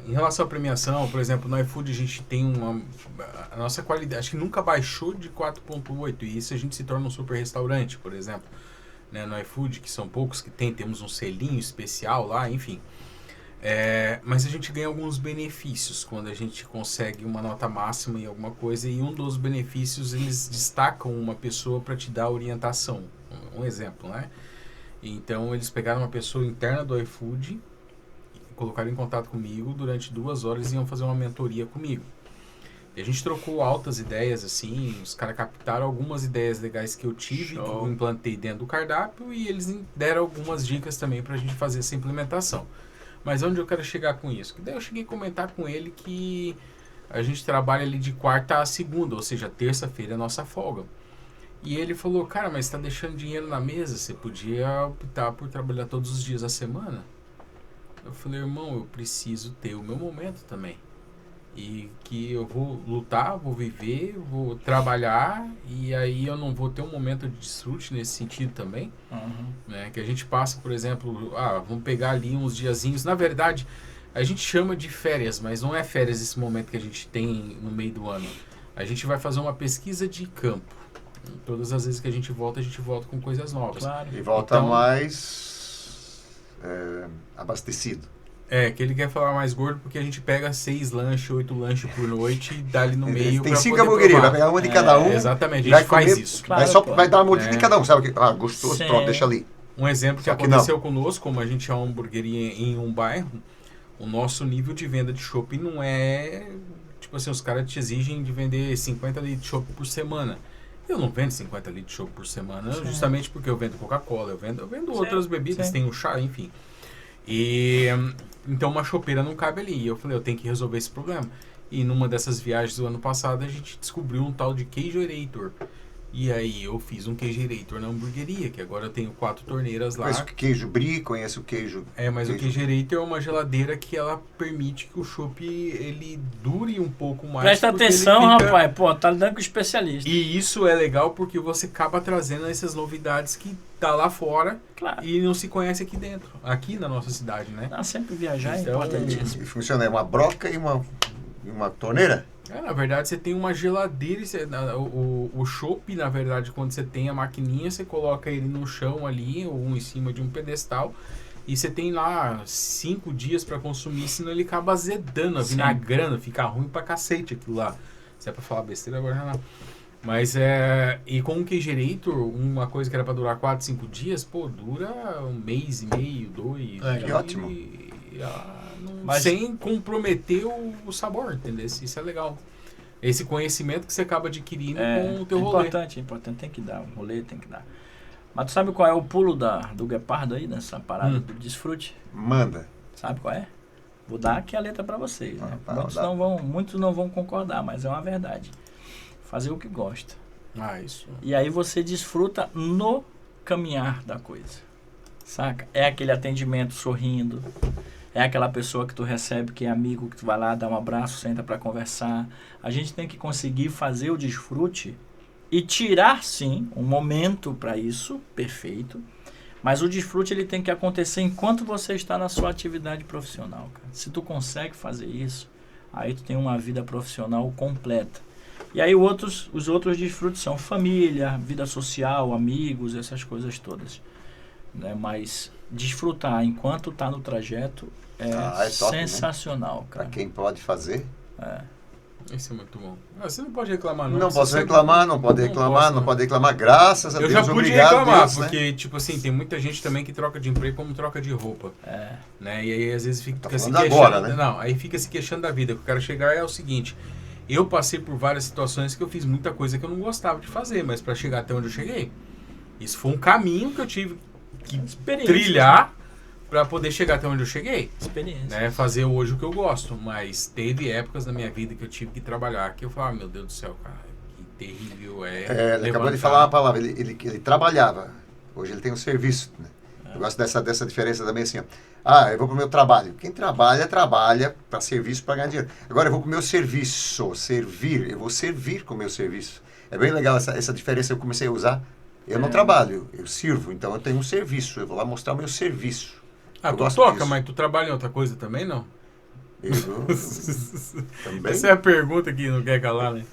Em relação à premiação, por exemplo, no iFood a gente tem a nossa qualidade, acho que nunca baixou de 4.8, e isso a gente se torna um super restaurante, por exemplo, né, no iFood, que são poucos que temos um selinho especial lá, enfim. Mas a gente ganha alguns benefícios quando a gente consegue uma nota máxima em alguma coisa, e um dos benefícios, eles destacam uma pessoa para te dar orientação, um exemplo, né? Então eles pegaram uma pessoa interna do iFood, colocaram em contato comigo, durante 2 horas iam fazer uma mentoria comigo. E a gente trocou altas ideias, assim, os caras captaram algumas ideias legais que eu tive, que eu implantei dentro do cardápio, e eles deram algumas dicas também pra gente fazer essa implementação. Mas onde eu quero chegar com isso? Que daí eu cheguei a comentar com ele que a gente trabalha ali de quarta a segunda, ou seja, terça-feira é a nossa folga. E ele falou, cara, mas tá deixando dinheiro na mesa, você podia optar por trabalhar todos os dias da semana? Eu falei, irmão, eu preciso ter o meu momento também. E que eu vou lutar, vou viver, vou trabalhar, e aí eu não vou ter um momento de desfrute nesse sentido também. Né? Que a gente passa, por exemplo, vamos pegar ali uns diazinhos. Na verdade, a gente chama de férias, mas não é férias esse momento que a gente tem no meio do ano. A gente vai fazer uma pesquisa de campo. Todas as vezes que a gente volta com coisas novas. Claro. E volta mais abastecido. Que ele quer falar mais gordo porque a gente pega 6 lanches, 8 lanches por noite e dá ali no meio. Tem 5 hamburguerias, vai pegar uma de cada um. Exatamente, a gente faz isso. Claro, vai dar uma mordida de cada um, sabe? Gostoso, sim. Pronto, deixa ali. Um exemplo que aconteceu conosco, como a gente é uma hamburgueria em um bairro, o nosso nível de venda de chopp não é... Tipo assim, os caras te exigem de vender 50 litros de chopp por semana. Eu não vendo 50 litros de chopp por semana, sim. Justamente porque eu vendo Coca-Cola, eu vendo outras bebidas, tem o chá, enfim. E então uma chopeira não cabe ali. E eu falei, eu tenho que resolver esse problema. E numa dessas viagens do ano passado, a gente descobriu um tal de Queijerator. E aí eu fiz um Queijerator na hamburgueria, que agora eu tenho 4 torneiras lá. Conheço o queijo brie, conheço o queijo... Mas o Queijerator é uma geladeira que ela permite que o chopp ele dure um pouco mais. Presta atenção, rapaz. Pô, tá lidando com especialista. E isso é legal porque você acaba trazendo essas novidades que tá lá fora, claro. E não se conhece aqui dentro, aqui na nossa cidade, né? Sempre viajar então, é importantíssimo. E funciona, uma broca e uma torneira? Na verdade, você tem uma geladeira, o chopp, na verdade, quando você tem a maquininha, você coloca ele no chão ali, ou em cima de um pedestal, e você tem lá 5 dias para consumir, senão ele acaba azedando, vinagrando, fica ruim pra cacete aquilo lá. Se é pra falar besteira, agora não. Mas e com o Queijerator, uma coisa que era pra durar 4, 5 dias, dura 1 mês e meio, 2. Que ótimo. Mas sem comprometer o sabor, entendeu? Isso é legal. Esse conhecimento que você acaba adquirindo com o teu rolê. É importante, tem que dar, o rolê tem que dar. Mas tu sabe qual é o pulo do guepardo aí, nessa parada do desfrute? Manda. Sabe qual é? Vou dar aqui a letra pra vocês, né? Muitos não vão concordar, mas é uma verdade. Fazer o que gosta. Isso. E aí você desfruta no caminhar da coisa. Saca? É aquele atendimento sorrindo. É aquela pessoa que tu recebe, que é amigo, que tu vai lá, dá um abraço, senta para conversar. A gente tem que conseguir fazer o desfrute e tirar, sim, um momento para isso, perfeito. Mas o desfrute ele tem que acontecer enquanto você está na sua atividade profissional, cara. Se tu consegue fazer isso, aí tu tem uma vida profissional completa. E aí os outros desfrutes são família, vida social, amigos, essas coisas todas. Né? Mas desfrutar enquanto está no trajeto é top, sensacional, né? Cara. Para quem pode fazer. Isso é muito bom. Você não pode reclamar, não. Não posso reclamar, não pode reclamar. Graças a Deus, eu já pude obrigado reclamar, Deus, porque, né? Tipo assim, tem muita gente também que troca de emprego como troca de roupa. Né? E aí, às vezes, fica se queixando. Agora, né? Não, aí fica se queixando da vida. O que eu quero chegar é o seguinte. Eu passei por várias situações que eu fiz muita coisa que eu não gostava de fazer, mas para chegar até onde eu cheguei, isso foi um caminho que eu tive que trilhar para poder chegar até onde eu cheguei. Experiência. Né? Fazer hoje o que eu gosto, mas teve épocas na minha vida que eu tive que trabalhar que eu falava, meu Deus do céu, cara, terrível. Ele acabou de falar uma palavra, ele trabalhava, hoje ele tem um serviço, né? Eu gosto dessa diferença também assim, ó. Eu vou pro meu trabalho. Quem trabalha para serviço, para ganhar dinheiro. Agora eu vou pro meu serviço, servir, eu vou servir com o meu serviço. É bem legal essa diferença, eu comecei a usar. Eu não trabalho, eu sirvo, então eu tenho um serviço, eu vou lá mostrar o meu serviço. Tu toca, mas tu trabalha em outra coisa também, não? Também. Essa é a pergunta que não quer calar, né?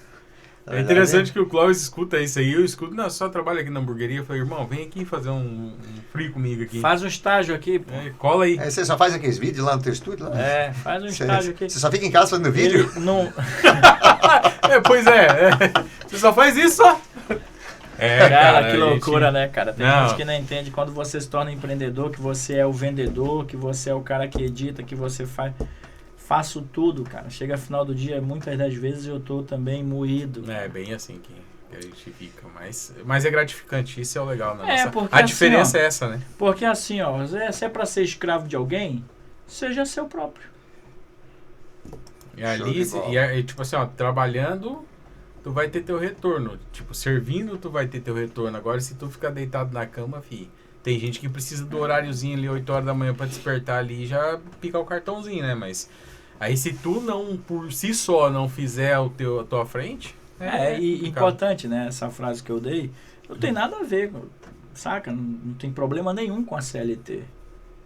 É interessante que o Clóvis escuta isso aí, eu escuto, não, só trabalho aqui na hamburgueria. Eu falei, irmão, vem aqui fazer um free comigo aqui. Faz um estágio aqui, pô. Cola aí. Você só faz aqueles vídeos lá no teu estúdio? Lá? Faz um estágio aqui. Você só fica em casa fazendo vídeo? Não... Pois é. Você só faz isso, só? Cara, que loucura, né, cara? Tem Não. gente que não entende quando você se torna empreendedor, que você é o vendedor, que você é o cara que edita, que você faço tudo, cara. Chega final do dia, muitas das vezes eu tô também moído. É bem assim que a gente fica, mas é gratificante, isso é o legal na nossa. Porque a diferença assim, é essa, né? Porque assim, ó, se é pra ser escravo de alguém, seja seu próprio. E ali, tipo assim, ó, trabalhando, tu vai ter teu retorno. Tipo, servindo, tu vai ter teu retorno. Agora, se tu ficar deitado na cama, tem gente que precisa do horáriozinho ali, 8 horas da manhã, pra despertar ali e já picar o cartãozinho, né? Mas aí se tu não, por si só, não fizer a tua frente... E importante, né? Essa frase que eu dei, não tem nada a ver, saca? Não tem problema nenhum com a CLT.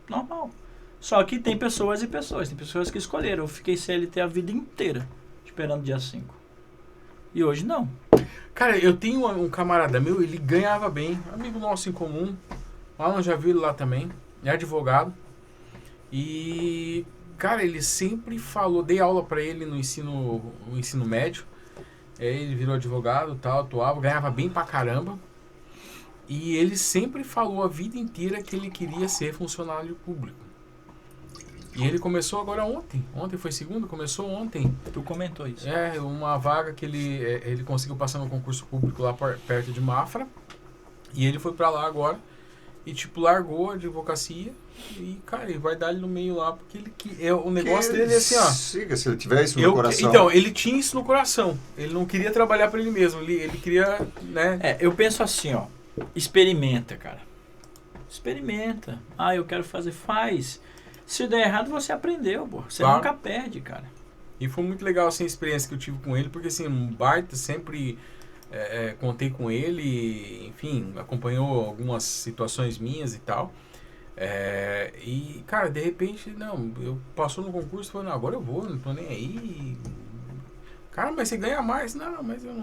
Normal. Só que tem pessoas e pessoas. Tem pessoas que escolheram. Eu fiquei CLT a vida inteira, esperando dia 5. E hoje não. Cara, eu tenho um camarada meu, ele ganhava bem, amigo nosso em comum. O Alan já viu ele lá também, é advogado. E, cara, ele sempre falou, dei aula pra ele no ensino médio. Ele virou advogado, tal, atuava, ganhava bem pra caramba. E ele sempre falou a vida inteira que ele queria ser funcionário público. E ele começou agora ontem. Ontem foi segunda, começou ontem. Tu comentou isso. Uma vaga que ele conseguiu passar no concurso público lá perto de Mafra. E ele foi pra lá agora. E, tipo, largou a advocacia. E, cara, ele vai dar ele no meio lá. Porque o negócio dele é assim, ó. Siga, se ele tiver isso no coração. Então, ele tinha isso no coração. Ele não queria trabalhar pra ele mesmo. Ele queria, né? Eu penso assim, ó. Experimenta, cara. Experimenta. Eu quero fazer. Faz. Se der errado, você aprendeu, pô. Você nunca perde, cara. E foi muito legal, assim, a experiência que eu tive com ele, porque, assim, um baita, sempre contei com ele, enfim, acompanhou algumas situações minhas e tal. E, cara, de repente, eu passou no concurso e falei, não, agora eu vou, não tô nem aí. Cara, mas você ganha mais? Não, mas eu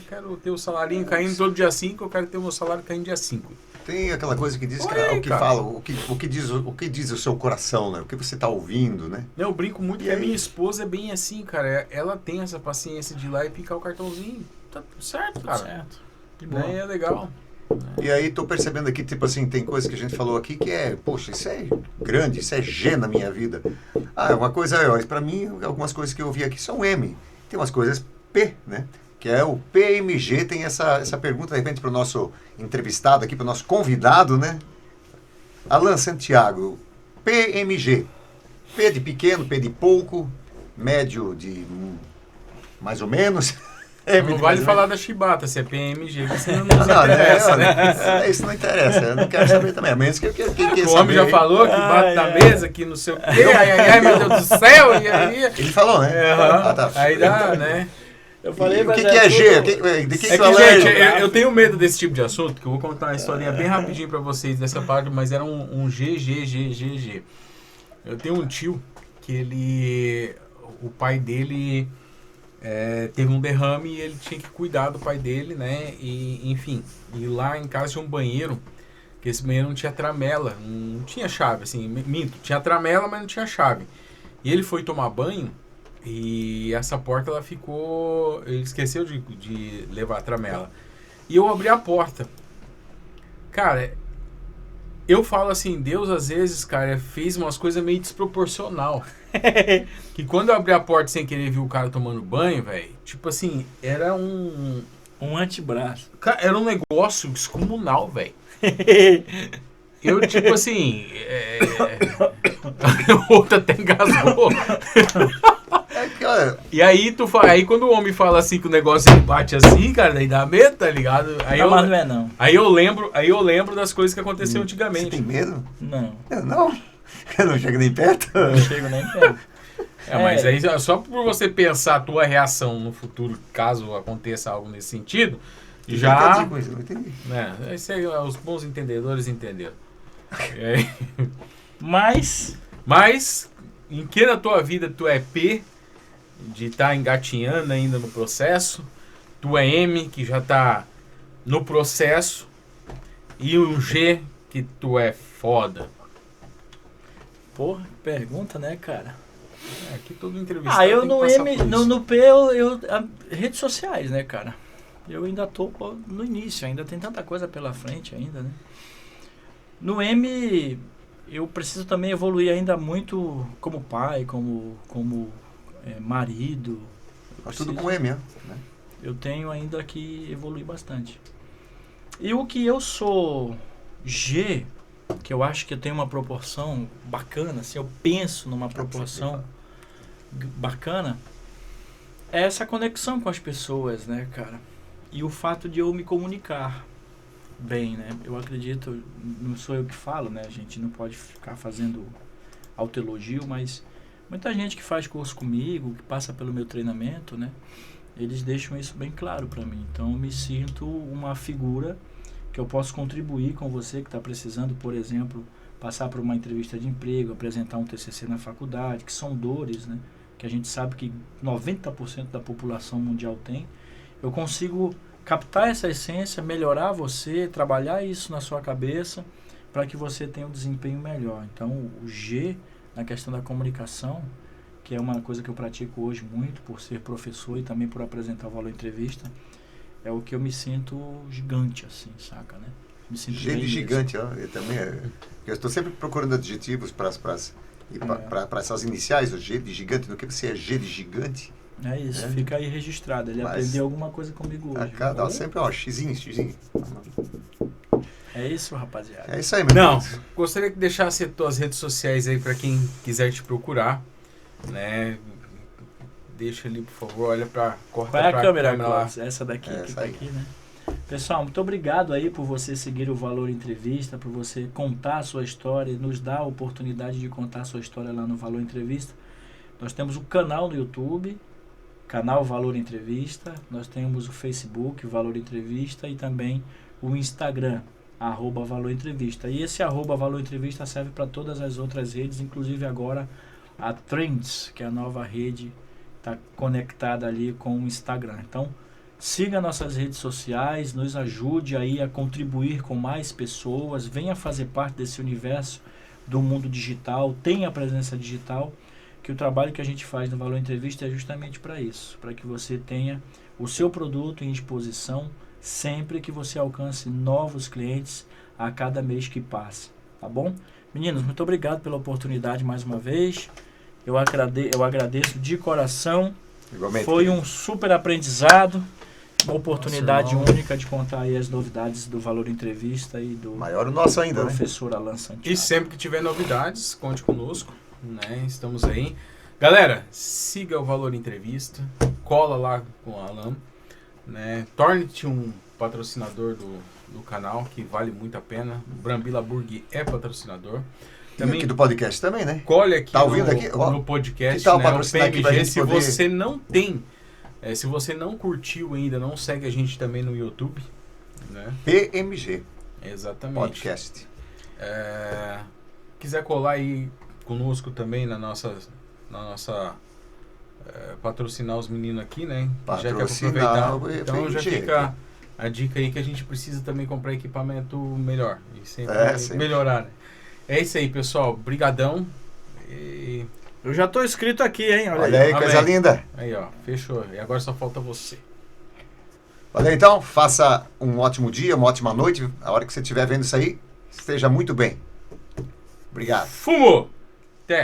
quero ter o salarinho caindo todo dia 5, eu quero ter o meu salário caindo dia 5. Tem aquela coisa que diz o que diz o seu coração, né? O que você está ouvindo, né? Eu brinco muito que a minha esposa é bem assim, cara. Ela tem essa paciência de ir lá e picar o cartãozinho. Tá tudo certo, cara. Tudo certo. De boa. É legal. E aí tô percebendo aqui, tipo assim, tem coisa que a gente falou aqui que poxa, isso é grande, isso é G na minha vida. Uma coisa, pra mim, algumas coisas que eu vi aqui são M. Tem umas coisas P, né? Que é o PMG, tem essa pergunta, de repente, para o nosso entrevistado aqui, para o nosso convidado, né? Alan Santiago, PMG. P de pequeno, P de pouco, médio de mais ou menos. Não vale falar da chibata, se é PMG, você não interessa, né? Isso não interessa, eu não quero saber também, a menos que eu queira saber. O homem já falou que bate na mesa, que não sei o quê, ai, meu Deus do céu, e aí... Ele falou, né? Tá. Aí dá, né? Eu falei, o que é G? De que gente, eu tenho medo desse tipo de assunto, que eu vou contar uma historinha bem rapidinho pra vocês dessa parte, mas era um GGGGG. Eu tenho um tio que o pai dele teve um derrame e ele tinha que cuidar do pai dele, né? E, enfim, e lá em casa tinha um banheiro, que esse banheiro não tinha tramela, não tinha chave, assim, minto, tinha tramela, mas não tinha chave. E ele foi tomar banho, e essa porta, ela ficou... Ele esqueceu de levar a tramela. E eu abri a porta. Cara, eu falo assim, Deus às vezes, cara, fez umas coisas meio desproporcional. Que quando eu abri a porta sem querer ver o cara tomando banho, velho, tipo assim, era um antebraço. Cara, era um negócio descomunal, velho. Eu, tipo assim... O outro até engasgou. porque, olha, E aí, aí quando o homem fala assim que o negócio ele bate assim, cara, daí dá medo, tá ligado? Aí Não, mas não é não. Aí eu lembro das coisas que aconteciam você antigamente. tem medo? Não. Eu não. Eu não chego nem perto. Não chego nem perto. Mas aí só por você pensar a tua reação no futuro, caso aconteça algo nesse sentido, já... Entendi com isso, eu entendi. Isso aí, os bons entendedores entenderam. E aí, Mas, em que na tua vida tu é P, de estar engatinhando ainda no processo, tu é M, que já tá no processo, e um G, que tu é foda. porra, pergunta, né, cara? Aqui todo entrevistado Eu tem no que passar M, por isso. no P, redes sociais, né, cara? Eu ainda tô no início, ainda tem tanta coisa pela frente ainda, né? No M, eu preciso também evoluir ainda muito como pai, como marido. Mas tudo com M, né? Eu tenho ainda que evoluir bastante. E o que eu sou G, que eu acho que eu tenho uma proporção bacana, assim, eu penso numa proporção bacana, é essa conexão com as pessoas, né, cara? E o fato de eu me comunicar bem, né? Eu acredito, não sou eu que falo, né? A gente não pode ficar fazendo autoelogio, mas muita gente que faz curso comigo, que passa pelo meu treinamento, né? Eles deixam isso bem claro para mim. Então eu me sinto uma figura que eu posso contribuir com você que está precisando, por exemplo, passar por uma entrevista de emprego, apresentar um TCC na faculdade, que são dores, né? Que a gente sabe que 90% da população mundial tem. Eu consigo captar essa essência, melhorar você, trabalhar isso na sua cabeça para que você tenha um desempenho melhor. Então, o G, na questão da comunicação, que é uma coisa que eu pratico hoje muito por ser professor e também por apresentar o Valor Entrevista, é o que eu me sinto gigante, assim, saca, né? Me sinto G de bem gigante, ó. Eu também. Eu estou sempre procurando adjetivos para essas iniciais, o G de gigante. Do que você é G de gigante? É isso, fica aí registrado. Ele aprendeu alguma coisa comigo hoje. Dá sempre, ó, xizinho. É isso, rapaziada. É isso aí, meu Não, Deus. gostaria que deixasse tuas redes sociais aí pra quem quiser te procurar, né? Deixa ali, por favor, olha pra... Qual é a câmera, lá. Clóvis? Essa daqui que tá aqui, né? Pessoal, muito obrigado aí por você seguir o Valor Entrevista, por você contar a sua história e nos dar a oportunidade de contar a sua história lá no Valor Entrevista. Nós temos o canal no YouTube, canal Valor Entrevista, nós temos o Facebook, Valor Entrevista, e também o Instagram, @Valor Entrevista. E esse @Valor Entrevista serve para todas as outras redes, inclusive agora a Trends, que é a nova rede, está conectada ali com o Instagram. Então, siga nossas redes sociais, nos ajude aí a contribuir com mais pessoas, venha fazer parte desse universo do mundo digital, tenha presença digital, que o trabalho que a gente faz no Valor Entrevista é justamente para isso, para que você tenha o seu produto em exposição sempre que você alcance novos clientes a cada mês que passa, tá bom? Meninos, muito obrigado pela oportunidade mais uma vez, eu agradeço de coração. Igualmente. Foi um super aprendizado, uma oportunidade única de contar aí as novidades do Valor Entrevista e do maior o nosso ainda, professor Alan Santiago. E sempre que tiver novidades, conte conosco, né? Estamos aí. Galera, siga o Valor Entrevista, cola lá com o Alan, né? Torne-te um patrocinador do canal, que vale muito a pena. O Brambila Burg é patrocinador. Também, aqui do podcast também, né? Colhe aqui, tá ouvindo aqui? No podcast, que tal né? patrocinar O PMG, aqui pra gente se poder... você não tem, se você não curtiu ainda, não segue a gente também no YouTube, né? PMG. Exatamente. Podcast. Quiser colar aí conosco também na nossa patrocinar os meninos aqui, né? Já que aproveitar. Então já fica a dica aí que a gente precisa também comprar equipamento melhor e sempre melhorar, né? É isso aí, pessoal. Brigadão. E... eu já tô inscrito aqui, hein? Olha aí, coisa linda. Aí, ó. Fechou. E agora só falta você. Olha, então, faça um ótimo dia, uma ótima noite. A hora que você estiver vendo isso aí, esteja muito bem. Obrigado. Fumou! Até!